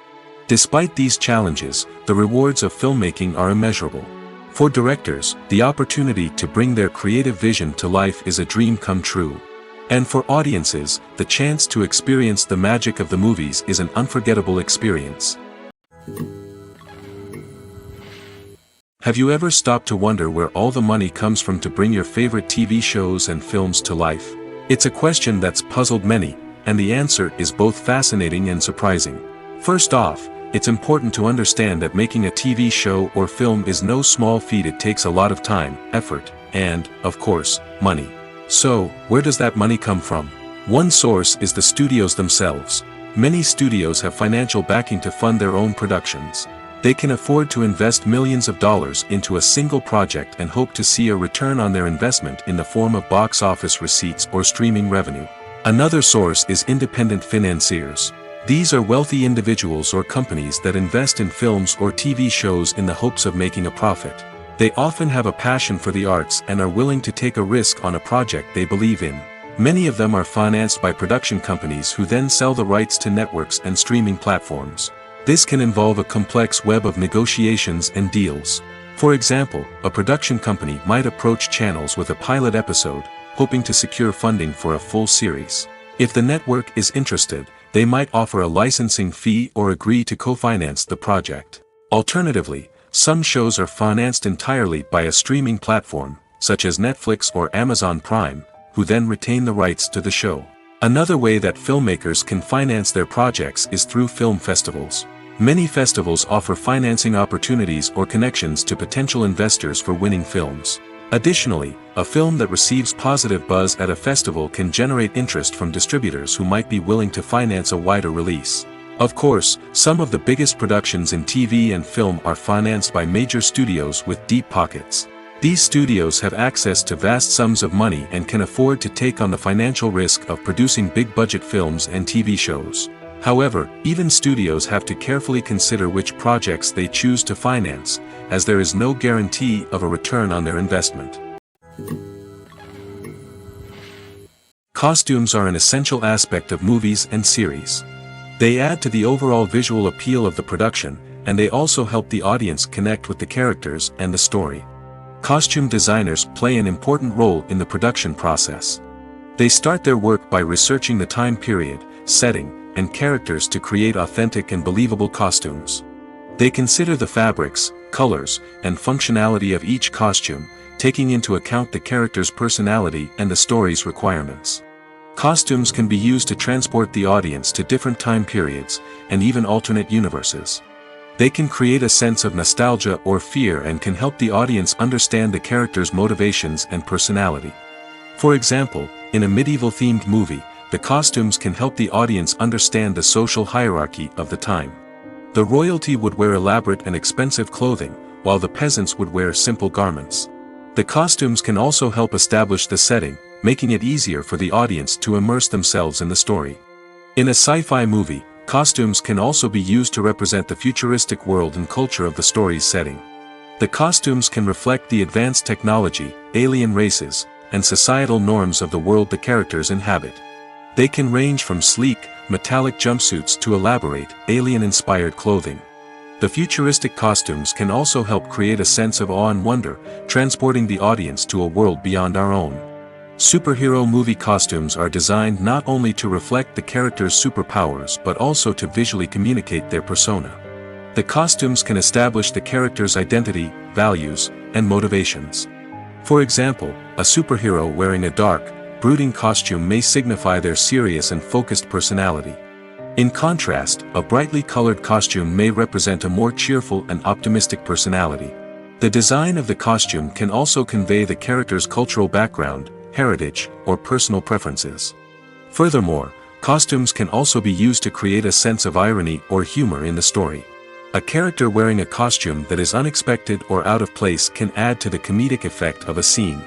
Despite these challenges, the rewards of filmmaking are immeasurable. For directors, the opportunity to bring their creative vision to life is a dream come true. And for audiences, the chance to experience the magic of the movies is an unforgettable experience. Have you ever stopped to wonder where all the money comes from to bring your favorite TV shows and films to life? It's a question that's puzzled many, and the answer is both fascinating and surprising. First off, it's important to understand that making a TV show or film is no small feat. It takes a lot of time, effort, and, of course, money. So, where does that money come from? One source is the studios themselves. Many studios have financial backing to fund their own productions. They can afford to invest millions of dollars into a single project and hope to see a return on their investment in the form of box office receipts or streaming revenue. Another source is independent financiers. These are wealthy individuals or companies that invest in films or TV shows in the hopes of making a profit. They often have a passion for the arts and are willing to take a risk on a project they believe in. Many of them are financed by production companies who then sell the rights to networks and streaming platforms. This can involve a complex web of negotiations and deals. For example, a production company might approach channels with a pilot episode, hoping to secure funding for a full series. If the network is interested, they might offer a licensing fee or agree to co-finance the project. Alternatively, some shows are financed entirely by a streaming platform, such as Netflix or Amazon Prime, who then retain the rights to the show. Another way that filmmakers can finance their projects is through film festivals. Many festivals offer financing opportunities or connections to potential investors for winning films. Additionally, a film that receives positive buzz at a festival can generate interest from distributors who might be willing to finance a wider release. Of course, some of the biggest productions in TV and film are financed by major studios with deep pockets. These studios have access to vast sums of money and can afford to take on the financial risk of producing big-budget films and TV shows. However, even studios have to carefully consider which projects they choose to finance, as there is no guarantee of a return on their investment. Costumes are an essential aspect of movies and series. They add to the overall visual appeal of the production, and they also help the audience connect with the characters and the story. Costume designers play an important role in the production process. They start their work by researching the time period, setting, and characters to create authentic and believable costumes. They consider the fabrics, colors, and functionality of each costume, taking into account the character's personality and the story's requirements. Costumes can be used to transport the audience to different time periods, and even alternate universes. They can create a sense of nostalgia or fear and can help the audience understand the character's motivations and personality. For example, in a medieval-themed movie, the costumes can help the audience understand the social hierarchy of the time. The royalty would wear elaborate and expensive clothing, while the peasants would wear simple garments. The costumes can also help establish the setting, making it easier for the audience to immerse themselves in the story. In a sci-fi movie, costumes can also be used to represent the futuristic world and culture of the story's setting. The costumes can reflect the advanced technology, alien races, and societal norms of the world the characters inhabit. They can range from sleek, metallic jumpsuits to elaborate, alien-inspired clothing. The futuristic costumes can also help create a sense of awe and wonder, transporting the audience to a world beyond our own. Superhero movie costumes are designed not only to reflect the character's superpowers but also to visually communicate their persona. The costumes can establish the character's identity, values, and motivations. For example, a superhero wearing a dark, brooding costume may signify their serious and focused personality. In contrast, a brightly colored costume may represent a more cheerful and optimistic personality. The design of the costume can also convey the character's cultural background, heritage, or personal preferences. Furthermore, costumes can also be used to create a sense of irony or humor in the story. A character wearing a costume that is unexpected or out of place can add to the comedic effect of a scene.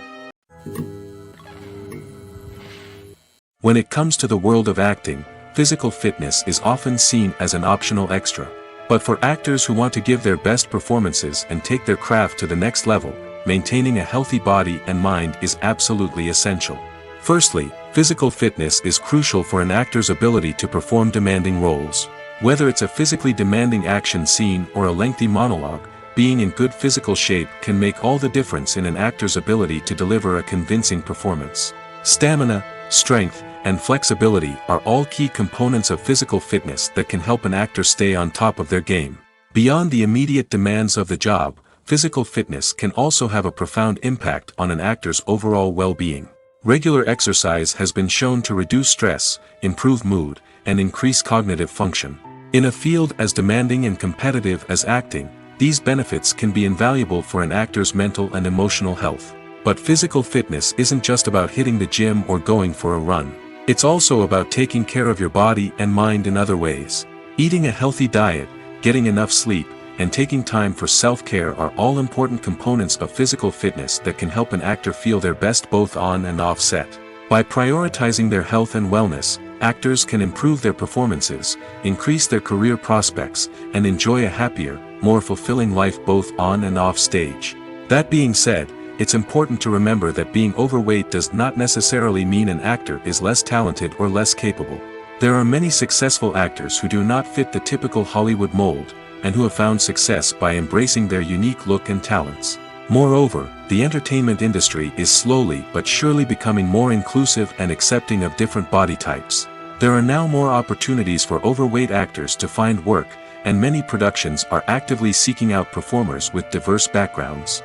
When it comes to the world of acting, physical fitness is often seen as an optional extra. But for actors who want to give their best performances and take their craft to the next level, maintaining a healthy body and mind is absolutely essential. Firstly, physical fitness is crucial for an actor's ability to perform demanding roles. Whether it's a physically demanding action scene or a lengthy monologue, being in good physical shape can make all the difference in an actor's ability to deliver a convincing performance. Stamina, strength, and flexibility are all key components of physical fitness that can help an actor stay on top of their game. Beyond the immediate demands of the job, physical fitness can also have a profound impact on an actor's overall well-being. Regular exercise has been shown to reduce stress, improve mood, and increase cognitive function. In a field as demanding and competitive as acting, these benefits can be invaluable for an actor's mental and emotional health. But physical fitness isn't just about hitting the gym or going for a run. It's also about taking care of your body and mind in other ways. Eating a healthy diet, getting enough sleep, and taking time for self-care are all important components of physical fitness that can help an actor feel their best both on and off set. By prioritizing their health and wellness, actors can improve their performances, increase their career prospects, and enjoy a happier, more fulfilling life both on and off stage. That being said, it's important to remember that being overweight does not necessarily mean an actor is less talented or less capable. There are many successful actors who do not fit the typical Hollywood mold, and who have found success by embracing their unique look and talents. Moreover, the entertainment industry is slowly but surely becoming more inclusive and accepting of different body types. There are now more opportunities for overweight actors to find work, and many productions are actively seeking out performers with diverse backgrounds.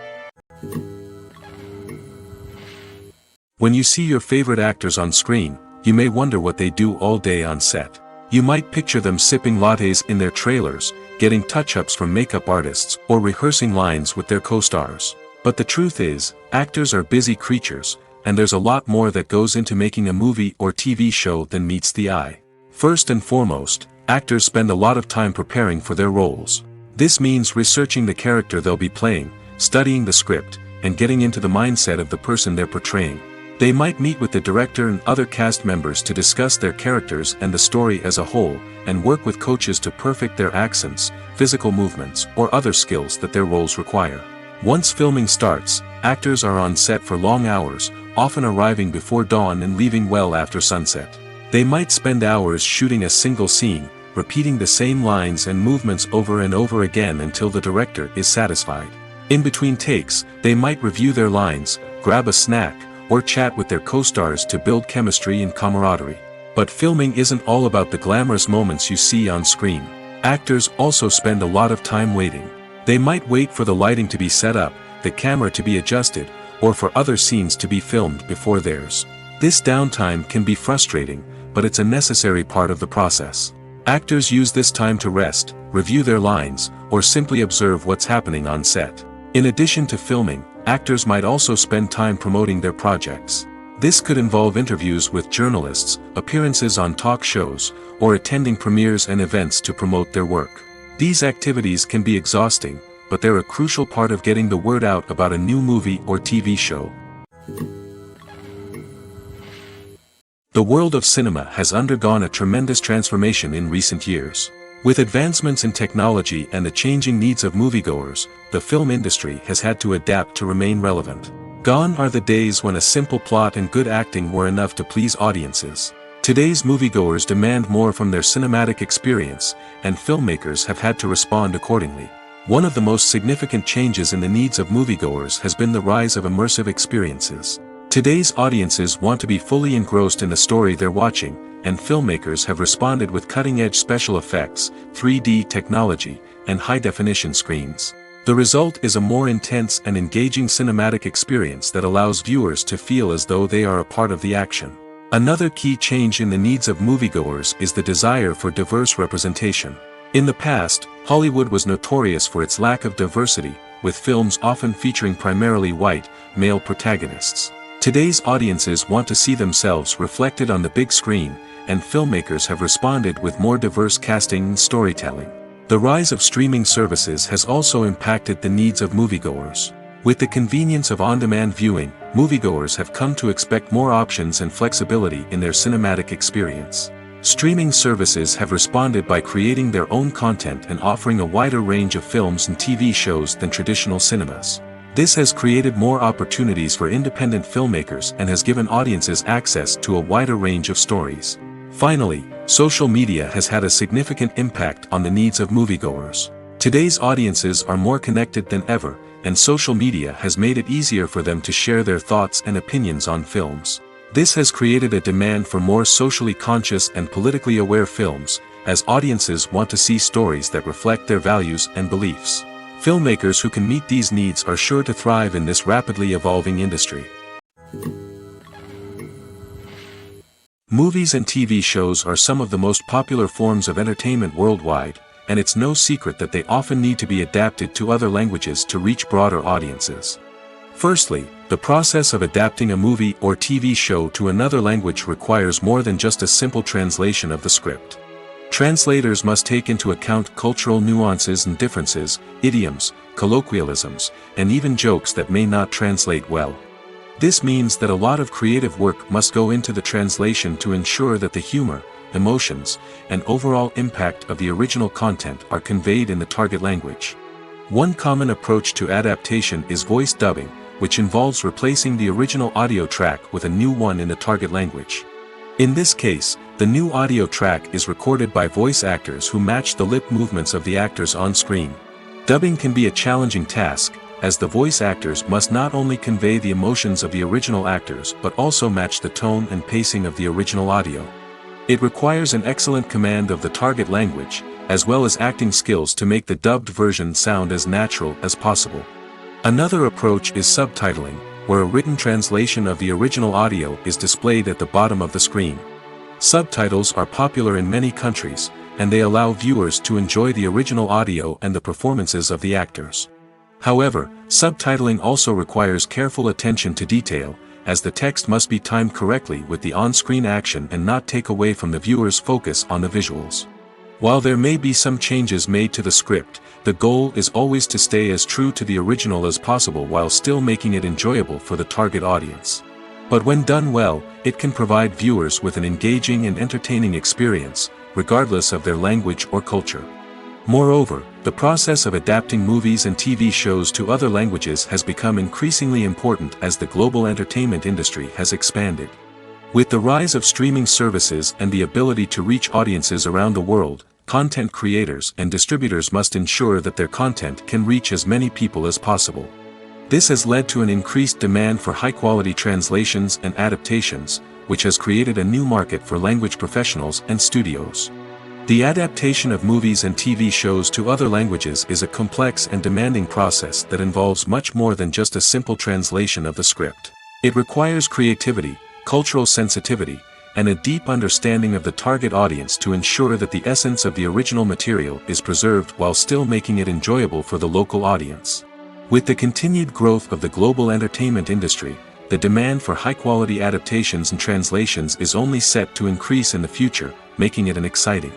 When you see your favorite actors on screen, you may wonder what they do all day on set. You might picture them sipping lattes in their trailers, getting touch-ups from makeup artists, or rehearsing lines with their co-stars. But the truth is, actors are busy creatures, and there's a lot more that goes into making a movie or TV show than meets the eye. First and foremost, actors spend a lot of time preparing for their roles. This means researching the character they'll be playing, studying the script, and getting into the mindset of the person they're portraying. They might meet with the director and other cast members to discuss their characters and the story as a whole, and work with coaches to perfect their accents, physical movements, or other skills that their roles require. Once filming starts, actors are on set for long hours, often arriving before dawn and leaving well after sunset. They might spend hours shooting a single scene, repeating the same lines and movements over and over again until the director is satisfied. In between takes, they might review their lines, grab a snack, or chat with their co-stars to build chemistry and camaraderie. But filming isn't all about the glamorous moments you see on screen. Actors also spend a lot of time waiting. They might wait for the lighting to be set up, the camera to be adjusted, or for other scenes to be filmed before theirs. This downtime can be frustrating, but it's a necessary part of the process. Actors use this time to rest, review their lines, or simply observe what's happening on set. In addition to filming, actors might also spend time promoting their projects. This could involve interviews with journalists, appearances on talk shows, or attending premieres and events to promote their work. These activities can be exhausting, but they're a crucial part of getting the word out about a new movie or TV show. The world of cinema has undergone a tremendous transformation in recent years. With advancements in technology and the changing needs of moviegoers, the film industry has had to adapt to remain relevant. Gone are the days when a simple plot and good acting were enough to please audiences. Today's moviegoers demand more from their cinematic experience, and filmmakers have had to respond accordingly. One of the most significant changes in the needs of moviegoers has been the rise of immersive experiences. Today's audiences want to be fully engrossed in the story they're watching, and filmmakers have responded with cutting-edge special effects, 3D technology, and high-definition screens. The result is a more intense and engaging cinematic experience that allows viewers to feel as though they are a part of the action. Another key change in the needs of moviegoers is the desire for diverse representation. In the past, Hollywood was notorious for its lack of diversity, with films often featuring primarily white, male protagonists. Today's audiences want to see themselves reflected on the big screen, and filmmakers have responded with more diverse casting and storytelling. The rise of streaming services has also impacted the needs of moviegoers. With the convenience of on-demand viewing, moviegoers have come to expect more options and flexibility in their cinematic experience. Streaming services have responded by creating their own content and offering a wider range of films and TV shows than traditional cinemas. This has created more opportunities for independent filmmakers and has given audiences access to a wider range of stories. Finally, social media has had a significant impact on the needs of moviegoers. Today's audiences are more connected than ever, and social media has made it easier for them to share their thoughts and opinions on films. This has created a demand for more socially conscious and politically aware films, as audiences want to see stories that reflect their values and beliefs. Filmmakers who can meet these needs are sure to thrive in this rapidly evolving industry. Movies and TV shows are some of the most popular forms of entertainment worldwide, and it's no secret that they often need to be adapted to other languages to reach broader audiences. Firstly, the process of adapting a movie or TV show to another language requires more than just a simple translation of the script. Translators must take into account cultural nuances and differences, idioms, colloquialisms, and even jokes that may not translate well. This means that a lot of creative work must go into the translation to ensure that the humor, emotions, and overall impact of the original content are conveyed in the target language. One common approach to adaptation is voice dubbing, which involves replacing the original audio track with a new one in the target language. In this case, the new audio track is recorded by voice actors who match the lip movements of the actors on screen. Dubbing can be a challenging task, as the voice actors must not only convey the emotions of the original actors but also match the tone and pacing of the original audio. It requires an excellent command of the target language, as well as acting skills to make the dubbed version sound as natural as possible. Another approach is subtitling, where a written translation of the original audio is displayed at the bottom of the screen. Subtitles are popular in many countries, and they allow viewers to enjoy the original audio and the performances of the actors. However, subtitling also requires careful attention to detail, as the text must be timed correctly with the on-screen action and not take away from the viewer's focus on the visuals. While there may be some changes made to the script, the goal is always to stay as true to the original as possible while still making it enjoyable for the target audience. But when done well, it can provide viewers with an engaging and entertaining experience, regardless of their language or culture. Moreover, the process of adapting movies and TV shows to other languages has become increasingly important as the global entertainment industry has expanded. With the rise of streaming services and the ability to reach audiences around the world, content creators and distributors must ensure that their content can reach as many people as possible. This has led to an increased demand for high-quality translations and adaptations, which has created a new market for language professionals and studios. The adaptation of movies and TV shows to other languages is a complex and demanding process that involves much more than just a simple translation of the script. It requires creativity, cultural sensitivity, and a deep understanding of the target audience to ensure that the essence of the original material is preserved while still making it enjoyable for the local audience. With the continued growth of the global entertainment industry, the demand for high-quality adaptations and translations is only set to increase in the future, making it an exciting.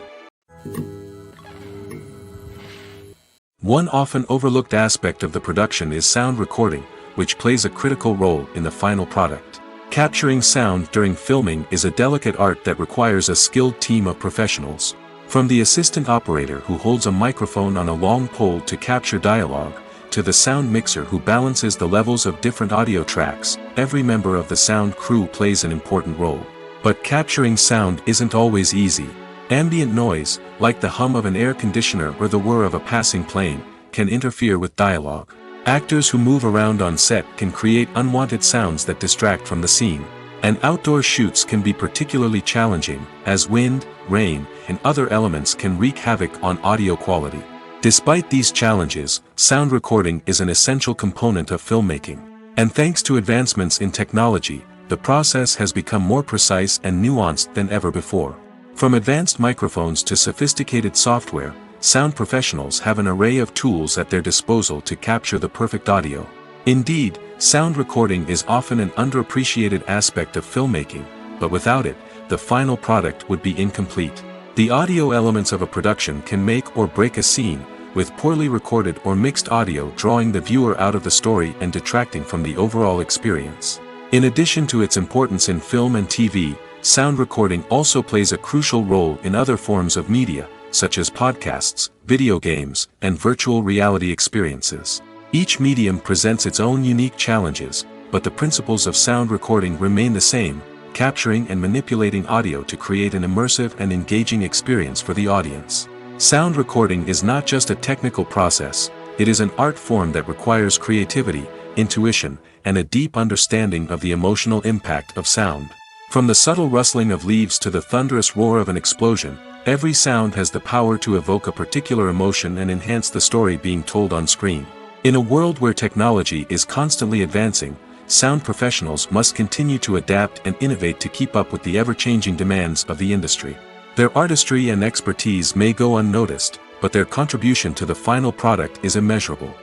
One often overlooked aspect of the production is sound recording, which plays a critical role in the final product. Capturing sound during filming is a delicate art that requires a skilled team of professionals. From the assistant operator who holds a microphone on a long pole to capture dialogue, to the sound mixer who balances the levels of different audio tracks, every member of the sound crew plays an important role. But capturing sound isn't always easy. Ambient noise, like the hum of an air conditioner or the whir of a passing plane, can interfere with dialogue. Actors who move around on set can create unwanted sounds that distract from the scene. And outdoor shoots can be particularly challenging, as wind, rain, and other elements can wreak havoc on audio quality. Despite these challenges, sound recording is an essential component of filmmaking. And thanks to advancements in technology, the process has become more precise and nuanced than ever before. From advanced microphones to sophisticated software, sound professionals have an array of tools at their disposal to capture the perfect audio. Indeed, sound recording is often an underappreciated aspect of filmmaking, but without it, the final product would be incomplete. The audio elements of a production can make or break a scene, with poorly recorded or mixed audio drawing the viewer out of the story and detracting from the overall experience. In addition to its importance in film and TV, sound recording also plays a crucial role in other forms of media, such as podcasts, video games, and virtual reality experiences. Each medium presents its own unique challenges, but the principles of sound recording remain the same: capturing and manipulating audio to create an immersive and engaging experience for the audience. Sound recording is not just a technical process, it is an art form that requires creativity, intuition, and a deep understanding of the emotional impact of sound. From the subtle rustling of leaves to the thunderous roar of an explosion, every sound has the power to evoke a particular emotion and enhance the story being told on screen. In a world where technology is constantly advancing, sound professionals must continue to adapt and innovate to keep up with the ever-changing demands of the industry. Their artistry and expertise may go unnoticed, but their contribution to the final product is immeasurable.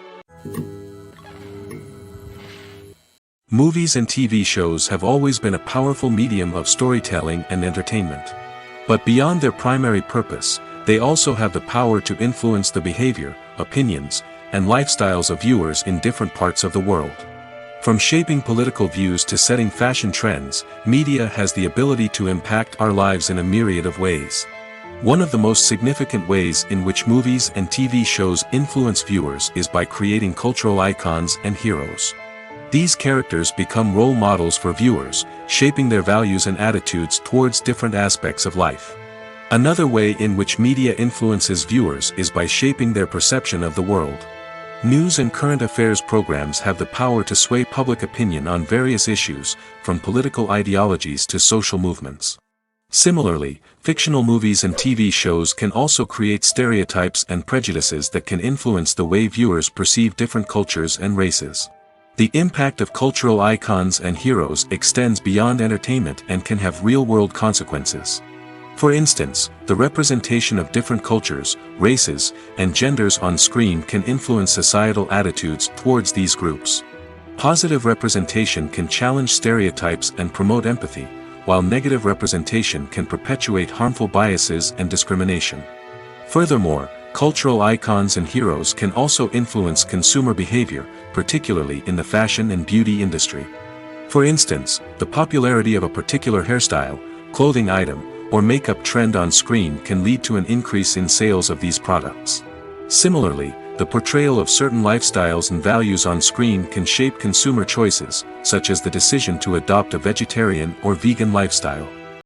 Movies and TV shows have always been a powerful medium of storytelling and entertainment. But beyond their primary purpose, they also have the power to influence the behavior, opinions, and lifestyles of viewers in different parts of the world. From shaping political views to setting fashion trends, media has the ability to impact our lives in a myriad of ways. One of the most significant ways in which movies and TV shows influence viewers is by creating cultural icons and heroes. These characters become role models for viewers, shaping their values and attitudes towards different aspects of life. Another way in which media influences viewers is by shaping their perception of the world. News and current affairs programs have the power to sway public opinion on various issues, from political ideologies to social movements. Similarly, fictional movies and TV shows can also create stereotypes and prejudices that can influence the way viewers perceive different cultures and races. The impact of cultural icons and heroes extends beyond entertainment and can have real-world consequences. For instance, the representation of different cultures, races, and genders on screen can influence societal attitudes towards these groups. Positive representation can challenge stereotypes and promote empathy, while negative representation can perpetuate harmful biases and discrimination. Furthermore, cultural icons and heroes can also influence consumer behavior, particularly in the fashion and beauty industry. For instance, the popularity of a particular hairstyle, clothing item, or makeup trend on screen can lead to an increase in sales of these products. Similarly, the portrayal of certain lifestyles and values on screen can shape consumer choices, such as the decision to adopt a vegetarian or vegan lifestyle.